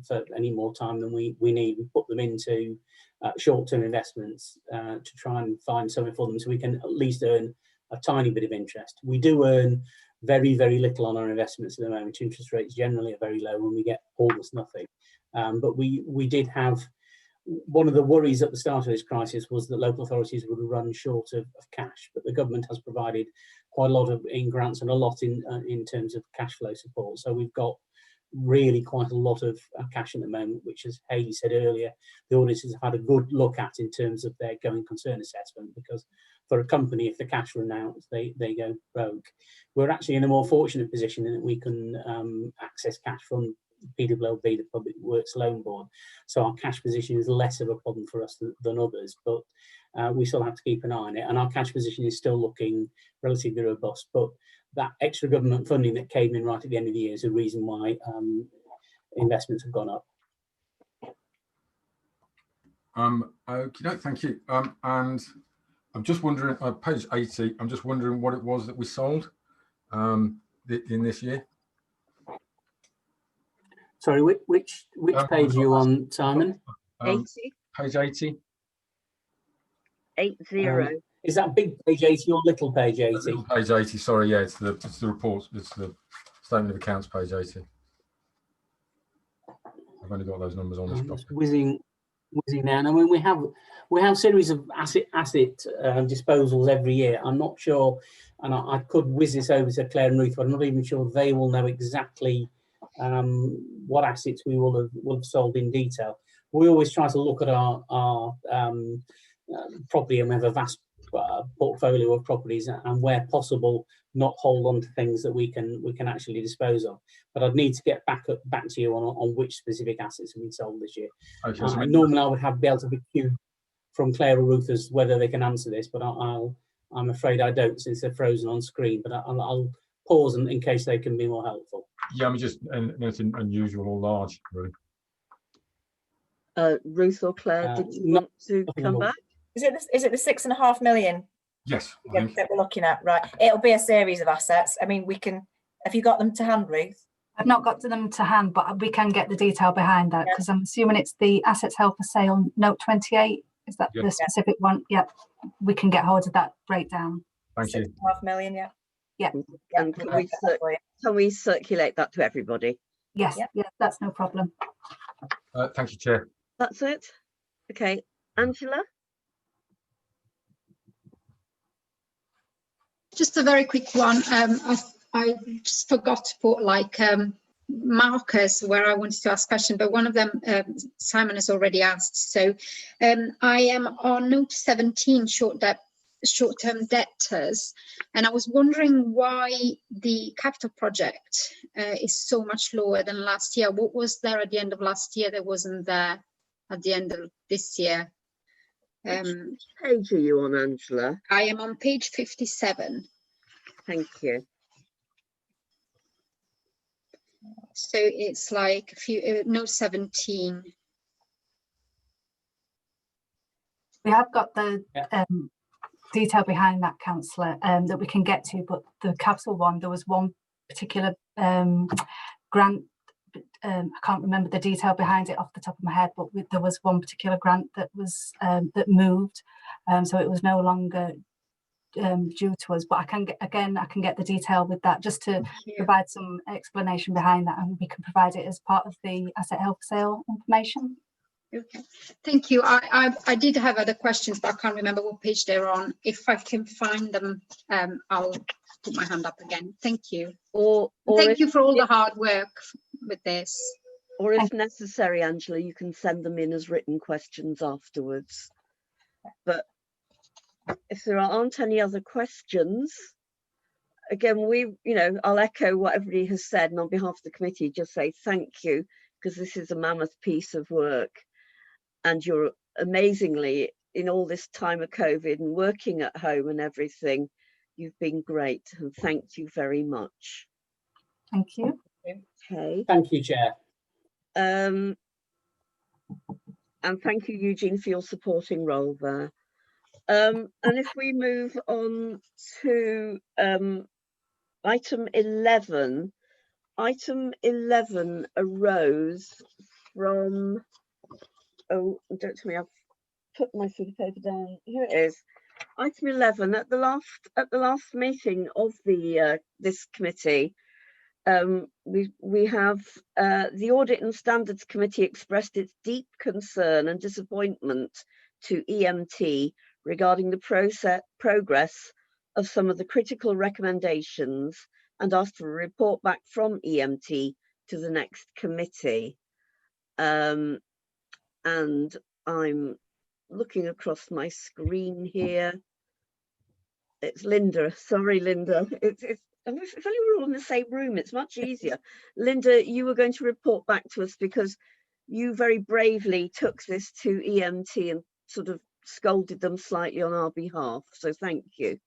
for any more time than we need. We put them into short-term investments to try and find something for them so we can at least earn a tiny bit of interest. We do earn very, very little on our investments at the moment. Interest rates generally are very low and we get almost nothing. But we did have, one of the worries at the start of this crisis was that local authorities would run short of cash, but the government has provided quite a lot in grants and a lot in terms of cash flow support. So we've got really quite a lot of cash at the moment, which, as Hayley said earlier, the auditors have had a good look at in terms of their going concern assessment, because for a company, if the cash run out, they go broke. We're actually in a more fortunate position in that we can access cash from PWLB, the Public Works Loan Board. So our cash position is less of a problem for us than others, but we still have to keep an eye on it. And our cash position is still looking relatively robust, but that extra government funding that came in right at the end of the year is a reason why investments have gone up. Okay, thank you. And I'm just wondering, page 80, I'm just wondering what it was that we sold in this year. Sorry, which page are you on, Simon? 80. Page 80. 80. Is that big page 80 or little page 80? Little page 80, sorry, yeah, it's the report, it's the statement of accounts, page 80. I've only got those numbers on this copy. Whizzing now. I mean, we have a series of asset disposals every year. I'm not sure, and I could whiz this over to Claire and Ruth, but I'm not even sure they will know exactly what assets we will have sold in detail. We always try to look at our property, and we have a vast portfolio of properties, and where possible, not hold on to things that we can actually dispose of. But I'd need to get back to you on which specific assets have been sold this year. Okay, so normally I would be able to be queued from Claire or Ruth as whether they can answer this, but I'm afraid I don't, since they're frozen on screen. But I'll pause in case they can be more helpful. Yeah, I mean, just nothing unusual or large, really. Ruth or Claire, did you want to come back? Is it the 6.5 million? Yes, that we're looking at, right? It'll be a series of assets. I mean, we can. Have you got them to hand, Ruth? I've not got them to hand, but we can get the detail behind that, because I'm assuming it's the assets held for sale, note 28. Is that the specific one? Yep, we can get hold of that breakdown. Thank you. 6.5 million, yeah. Yeah. And can we circulate that to everybody? Yes, yeah, that's no problem. Thank you, Chair. That's it. Okay, Angela. Just a very quick one. I just forgot to put markers where I wanted to ask questions, but one of them Simon has already asked. So I am on note 17, short-term debtors, and I was wondering why the capital project is so much lower than last year. What was there at the end of last year that wasn't there at the end of this year? Which page are you on, Angela? I am on page 57. Thank you. So it's like a few, note 17. We have got the detail behind that, councillor, that we can get to, but the capital one, there was one particular grant. I can't remember the detail behind it off the top of my head, but there was one particular grant that was that moved, so it was no longer due to us. But I can get the detail with that, just to provide some explanation behind that, and we can provide it as part of the asset held for sale information. Okay, thank you. I did have other questions, but I can't remember what page they're on. If I can find them, I'll put my hand up again. Thank you. Or thank you for all the hard work with this. Or if necessary, Angela, you can send them in as written questions afterwards. But if there aren't any other questions, again, I'll echo what everybody has said, and on behalf of the committee, just say thank you, because this is a mammoth piece of work. And you're amazingly, in all this time of COVID and working at home and everything, you've been great, and thank you very much. Thank you. Okay. Thank you, Chair. And thank you, Eugene, for your supporting role there. And if we move on to item 11, item 11 arose from, oh, don't tell me, I've put my sort of paper down. Here it is. Item 11 at the last meeting of the this committee. We have the Audit and Standards Committee expressed its deep concern and disappointment to EMT regarding the progress of some of the critical recommendations, and asked for a report back from EMT to the next committee. And I'm looking across my screen here. It's Linda. Sorry, Linda. If only we were all in the same room, it's much easier. Linda, you were going to report back to us because you very bravely took this to EMT and sort of scolded them slightly on our behalf. So thank you.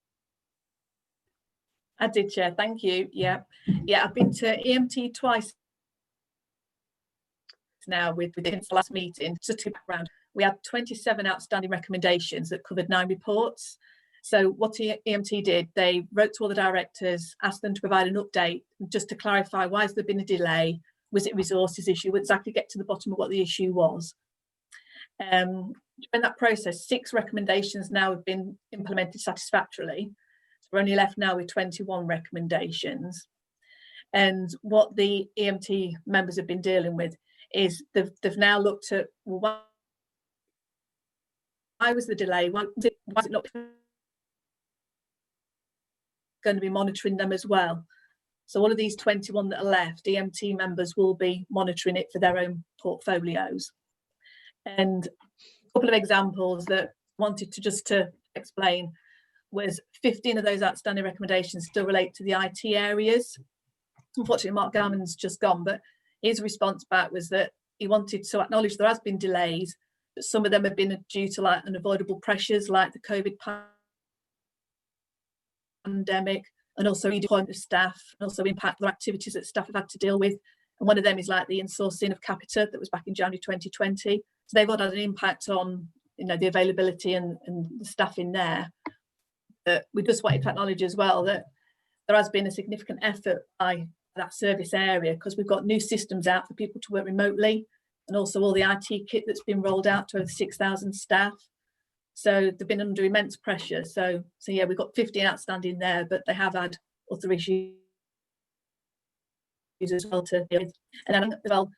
I did, Chair. Thank you. Yeah, I've been to EMT twice now with the last meeting. Just to background, we had 27 outstanding recommendations that covered 9 reports. So what EMT did, they wrote to all the directors, asked them to provide an update just to clarify why has there been a delay, was it resources issue, exactly get to the bottom of what the issue was. In that process, 6 recommendations now have been implemented satisfactorily. So we're only left now with 21 recommendations. And what the EMT members have been dealing with is they've now looked at, well, why was the delay? Why was it not going to be monitoring them as well? So all of these 21 that are left, EMT members will be monitoring it for their own portfolios. And a couple of examples that I wanted to explain was 15 of those outstanding recommendations still relate to the IT areas. Unfortunately, Mark Garman's just gone, but his response back was that he wanted to acknowledge there has been delays, but some of them have been due to like unavoidable pressures like the COVID pandemic, and also redeployment of staff, and also impact of activities that staff have had to deal with. And one of them is like the insourcing of Capita that was back in January 2020. So they've all had an impact on the availability and the staff in there. We just wanted to acknowledge as well that there has been a significant effort by that service area, because we've got new systems out for people to work remotely, and also all the IT kit that's been rolled out to over 6,000 staff. So they've been under immense pressure. So yeah, we've got 15 outstanding there, but they have had other issues as well to deal with. And then well,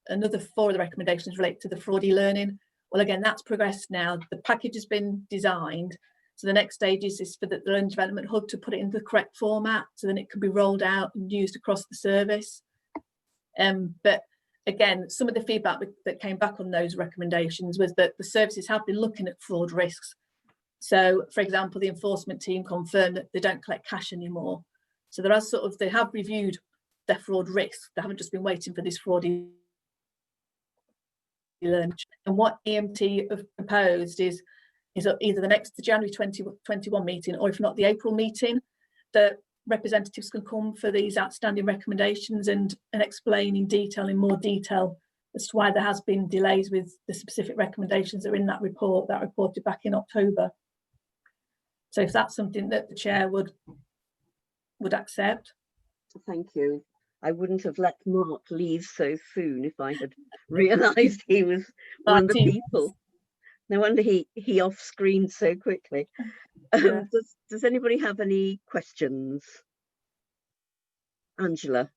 another 4 of the recommendations relate to the fraud e-learning. Well, again, that's progressed now. The package has been designed. So the next stage is for the Learning Development Hub to put it into the correct format, so then it can be rolled out and used across the service. But again, some of the feedback that came back on those recommendations was that the services have been looking at fraud risks. So, for example, the enforcement team confirmed that they don't collect cash anymore. So there are they have reviewed their fraud risks. They haven't just been waiting for this fraud. And what EMT have proposed is either the next January 2021 meeting, or if not the April meeting, that representatives can come for these outstanding recommendations and explain in more detail as to why there has been delays with the specific recommendations that are in that report that reported back in October. So if that's something that the chair would accept. Thank you. I wouldn't have let Mark leave so soon if I had realised he was one of the people. No wonder he off-screened so quickly. Yeah. Does anybody have any questions? Angela.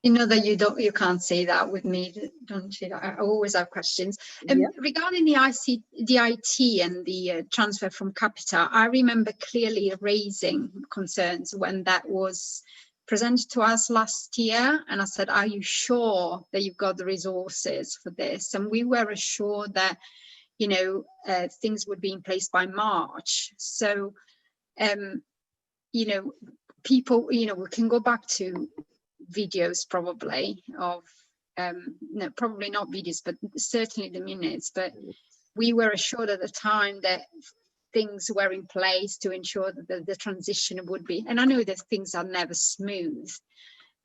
You know that you can't say that with me, don't you? I always have questions. Regarding the IT and the transfer from Capita, I remember clearly raising concerns when that was presented to us last year, and I said, are you sure that you've got the resources for this? And we were assured that, you know, things would be in place by March. So, you know, people, you know, we can go back to videos probably of no, probably not videos, but certainly the minutes. But we were assured at the time that things were in place to ensure that the transition would be, and I know that things are never smooth,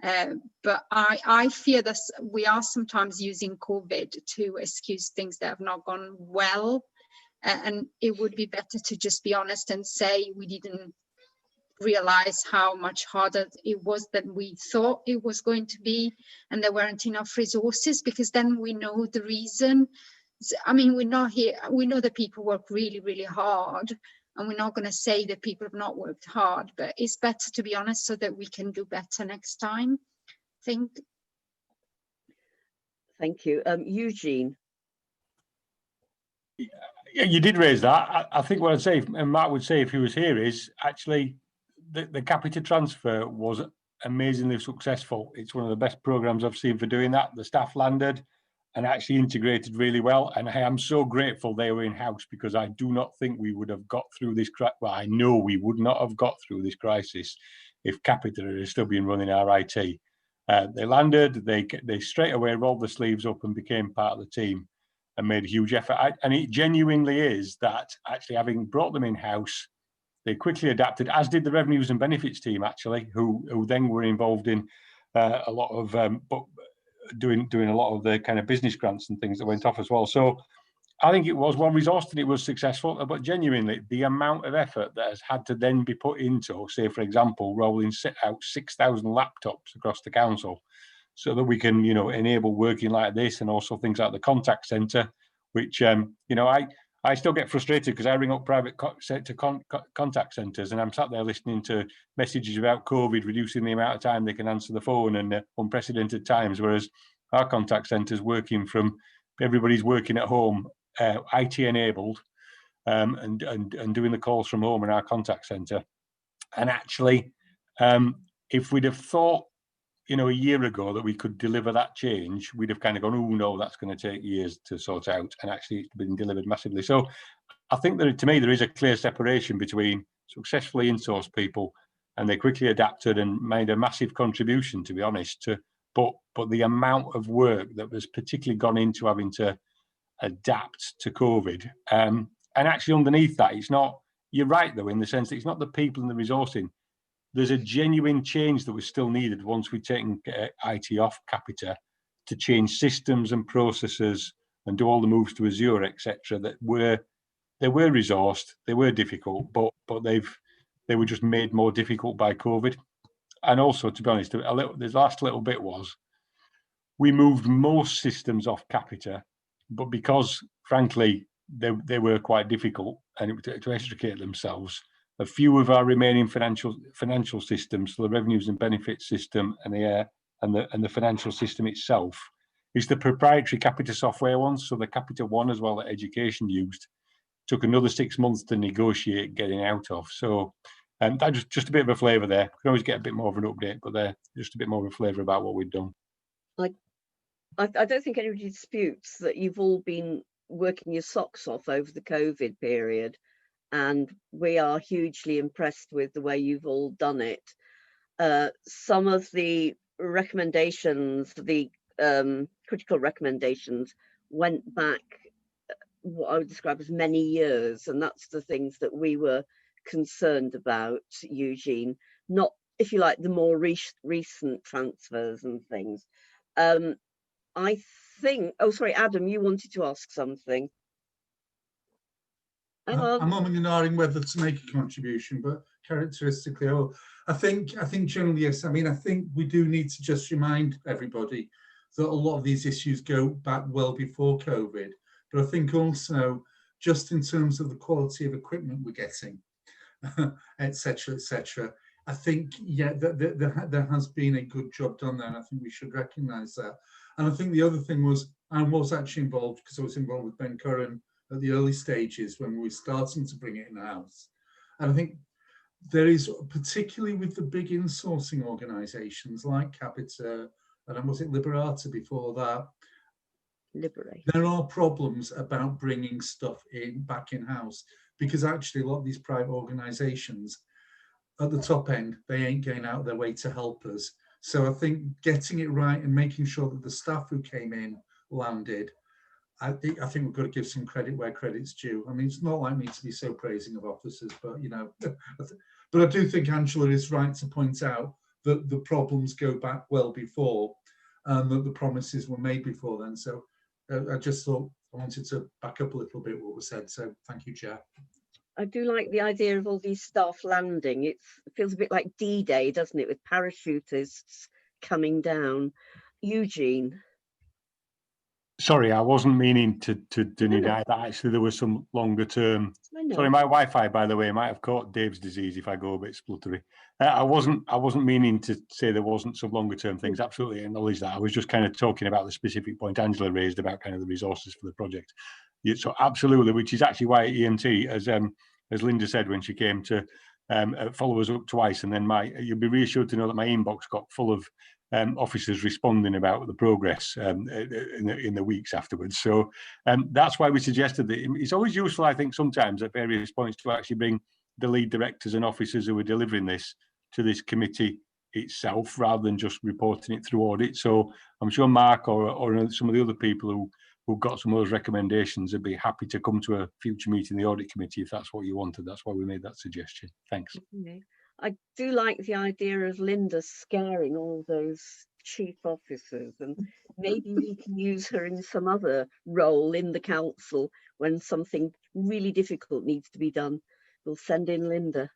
but I fear that we are sometimes using COVID to excuse things that have not gone well, and it would be better to just be honest and say we didn't realize how much harder it was than we thought it was going to be, and there weren't enough resources, because then we know the reason. I mean, we're not here, we know that people work really, really hard, and we're not going to say that people have not worked hard, but it's better to be honest so that we can do better next time, I think. Thank you. Eugene. Yeah, you did raise that. I think what I'd say, and Mark would say if he was here, is actually the Capita transfer was amazingly successful. It's one of the best programs I've seen for doing that. The staff landed and actually integrated really well. And I am so grateful they were in-house, because I do not think we would have got through this, well, I know we would not have got through this crisis if Capita had still been running our IT. They landed, they straight away rolled the sleeves up and became part of the team and made a huge effort. And it genuinely is that, actually having brought them in-house, they quickly adapted, as did the revenues and benefits team, actually, who then were involved in a lot of doing a lot of the kind of business grants and things that went off as well. So I think it was well resourced and it was successful. But genuinely, the amount of effort that has had to then be put into, say, for example, rolling out 6,000 laptops across the council, so that we can, you know, enable working like this, and also things like the contact centre, which you know, I still get frustrated because I ring up private sector contact centres and I'm sat there listening to messages about COVID, reducing the amount of time they can answer the phone, and unprecedented times, whereas our contact centres working from, everybody's working at home, IT enabled, and doing the calls from home in our contact centre. And actually, if we'd have thought, you know, a year ago that we could deliver that change, we'd have kind of gone, oh no, that's going to take years to sort out, and actually it's been delivered massively. So I think that, to me, there is a clear separation between successfully in-sourced people, and they quickly adapted and made a massive contribution, to be honest, but the amount of work that was particularly gone into having to adapt to COVID, and actually underneath that, it's not, you're right though, in the sense that it's not the people and the resourcing. There's a genuine change that was still needed once we'd taken IT off Capita, to change systems and processes and do all the moves to Azure, etc. That they were resourced, they were difficult, but they were just made more difficult by COVID. And also, to be honest, the last little bit was, we moved most systems off Capita, but because, frankly, they were quite difficult and to extricate themselves, a few of our remaining financial systems, so the revenues and benefits system and the financial system itself, is the proprietary Capita software ones. So the Capita One as well that education used took another 6 months to negotiate getting out of. So that just a bit of a flavour there. We can always get a bit more of an update, but just a bit more of a flavour about what we've done. I don't think anybody disputes that you've all been working your socks off over the COVID period, and we are hugely impressed with the way you've all done it. Some of the recommendations, the critical recommendations, went back what I would describe as many years, and that's the things that we were concerned about, Eugene, not, if you like, the more recent transfers and things. I think, oh sorry, Adam, you wanted to ask something. Hang on. I'm umming and ahhing whether to make a contribution, but characteristically, I think generally yes. I mean, I think we do need to just remind everybody that a lot of these issues go back well before COVID. But I think also, just in terms of the quality of equipment we're getting, etc., I think, yeah, there has been a good job done there, and I think we should recognise that. And I think the other thing was, I was actually involved, because I was involved with Ben Curran at the early stages when we were starting to bring it in-house. And I think there is, particularly with the big insourcing organisations like Capita, and was it Liberata before that? Liberate. There are problems about bringing stuff back in-house, because actually a lot of these private organisations at the top end, they ain't going out of their way to help us. So I think getting it right and making sure that the staff who came in landed, I think we've got to give some credit where credit's due. I mean, it's not like me to be so praising of officers, but you know, but I do think Angela is right to point out that the problems go back well before, and that the promises were made before then. So I just thought I wanted to back up a little bit what was said. So thank you, Chair. I do like the idea of all these staff landing. It feels a bit like D-Day, doesn't it, with parachutists coming down. Eugene. Sorry, I wasn't meaning to deny that. Actually, there was some longer term. Sorry, my Wi-Fi, by the way, might have caught Dave's disease if I go a bit spluttery. I wasn't meaning to say there wasn't some longer term things. Absolutely acknowledge that. I was just kind of talking about the specific point Angela raised about kind of the resources for the project. Yeah, so absolutely, which is actually why EMT, as Linda said when she came to follow us up twice, and then you'll be reassured to know that my inbox got full of officers responding about the progress in the weeks afterwards. So that's why we suggested that it's always useful, I think, sometimes at various points to actually bring the lead directors and officers who are delivering this to this committee itself, rather than just reporting it through audit. So I'm sure Mark or some of the other people who got some of those recommendations would be happy to come to a future meeting in the audit committee if that's what you wanted. That's why we made that suggestion. Thanks. I do like the idea of Linda scaring all those chief officers, and maybe we can use her in some other role in the council when something really difficult needs to be done. We'll send in Linda.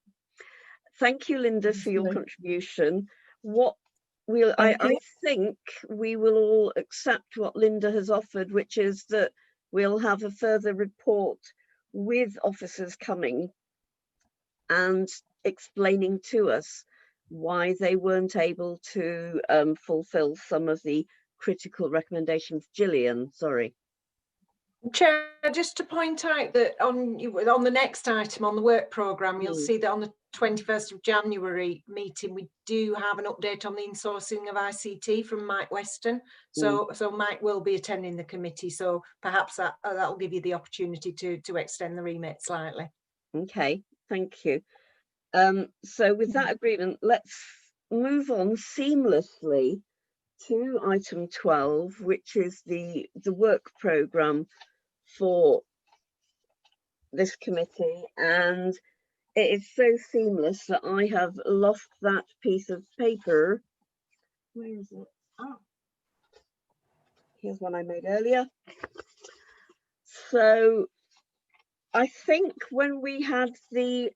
Thank you, Linda, for your contribution. I think we will all accept what Linda has offered, which is that we'll have a further report with officers coming and explaining to us why they weren't able to fulfill some of the critical recommendations. Gillian, sorry. Chair, just to point out that on the next item on the work programme, you'll see that on the 21st of January meeting, we do have an update on the insourcing of ICT from Mike Weston. So Mike will be attending the committee. So perhaps that will give you the opportunity to extend the remit slightly. Okay, thank you. So with that agreement, let's move on seamlessly to item 12, which is the work programme for this committee, and it is so seamless that I have lost that piece of paper. Where is it? Oh, here's one I made earlier. So I think when we had the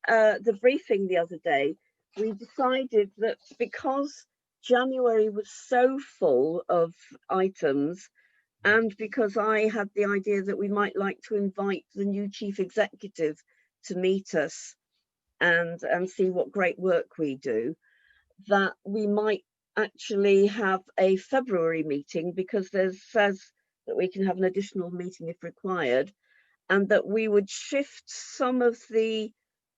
briefing the other day, we decided that because January was so full of items, and because I had the idea that we might like to invite the new chief executive to meet us and see what great work we do, that we might actually have a February meeting, because there says that we can have an additional meeting if required, and that we would shift some of the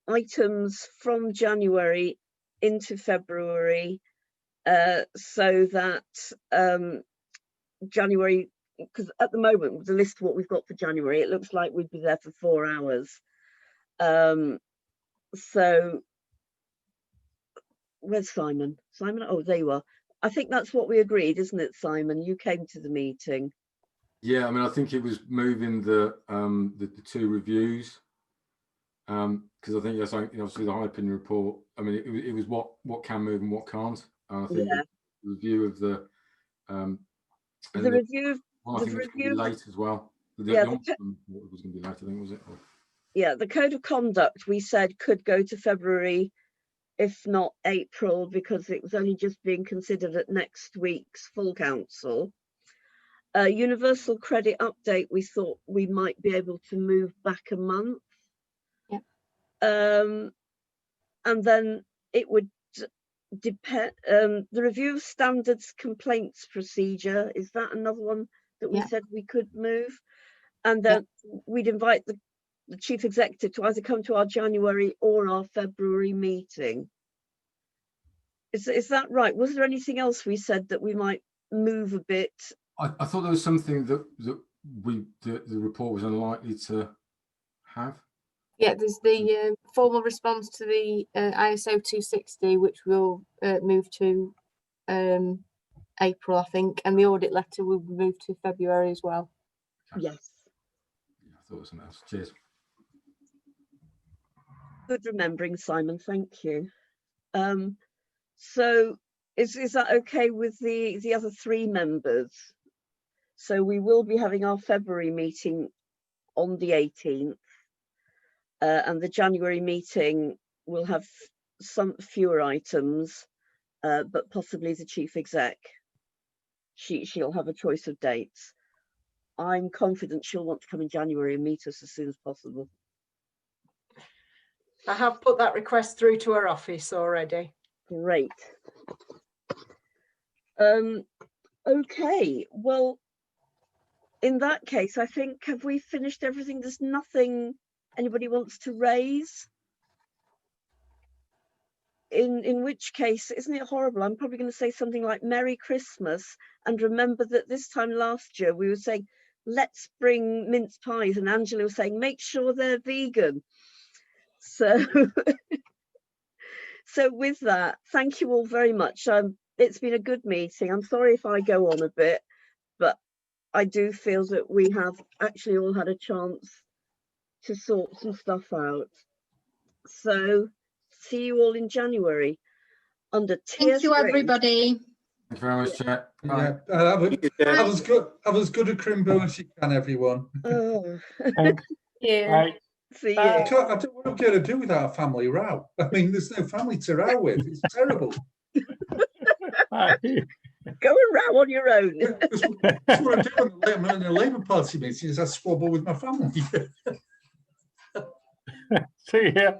items from January into February, so that January, because at the moment, with the list of what we've got for January, it looks like we'd be there for 4 hours. So where's Simon? Simon, oh, there you are. I think that's what we agreed, isn't it, Simon? You came to the meeting. Yeah, I mean, I think it was moving the 2 reviews, because I think that's like, obviously the high opinion report. I mean, it was what can move and what can't. I think the review of the review I think it's going to be late as well. Was going to be late, I think, was it? Yeah, the code of conduct we said could go to February, if not April, because it was only just being considered at next week's full council. Universal credit update, we thought we might be able to move back a month. Yeah. And then it would depend, the review of standards complaints procedure, is that another one that we said we could move? And then we'd invite the chief executive to either come to our January or our February meeting. Is that right? Was there anything else we said that we might move a bit? I thought there was something that the report was unlikely to have. Yeah, there's the formal response to the ISO 260, which will move to April, I think, and the audit letter will move to February as well. Yes. Yeah, I thought it was something else. Cheers. Good remembering, Simon. Thank you. So is that okay with the other 3 members? So we will be having our February meeting on the 18th, and the January meeting will have some fewer items, but possibly the chief exec. She'll have a choice of dates. I'm confident she'll want to come in January and meet us as soon as possible. I have put that request through to her office already. Great. Okay, well, in that case, I think, have we finished everything? There's nothing anybody wants to raise? In which case, isn't it horrible? I'm probably going to say something like Merry Christmas, and remember that this time last year we were saying, let's bring mince pies, and Angela was saying, make sure they're vegan. So, so with that, thank you all very much. It's been a good meeting. I'm sorry if I go on a bit, but I do feel that we have actually all had a chance to sort some stuff out. So see you all in January under tier 3. Thank you, everybody. Thank you very much, Chair. Yeah, I was good at Crimbo as you can, everyone. Oh. Yeah. See you. I don't know what I'm going to do with our family row. I mean, there's no family to row with. It's terrible. Go and row on your own. That's what I'm doing in the Labour Party meeting, is I squabble with my family. See ya.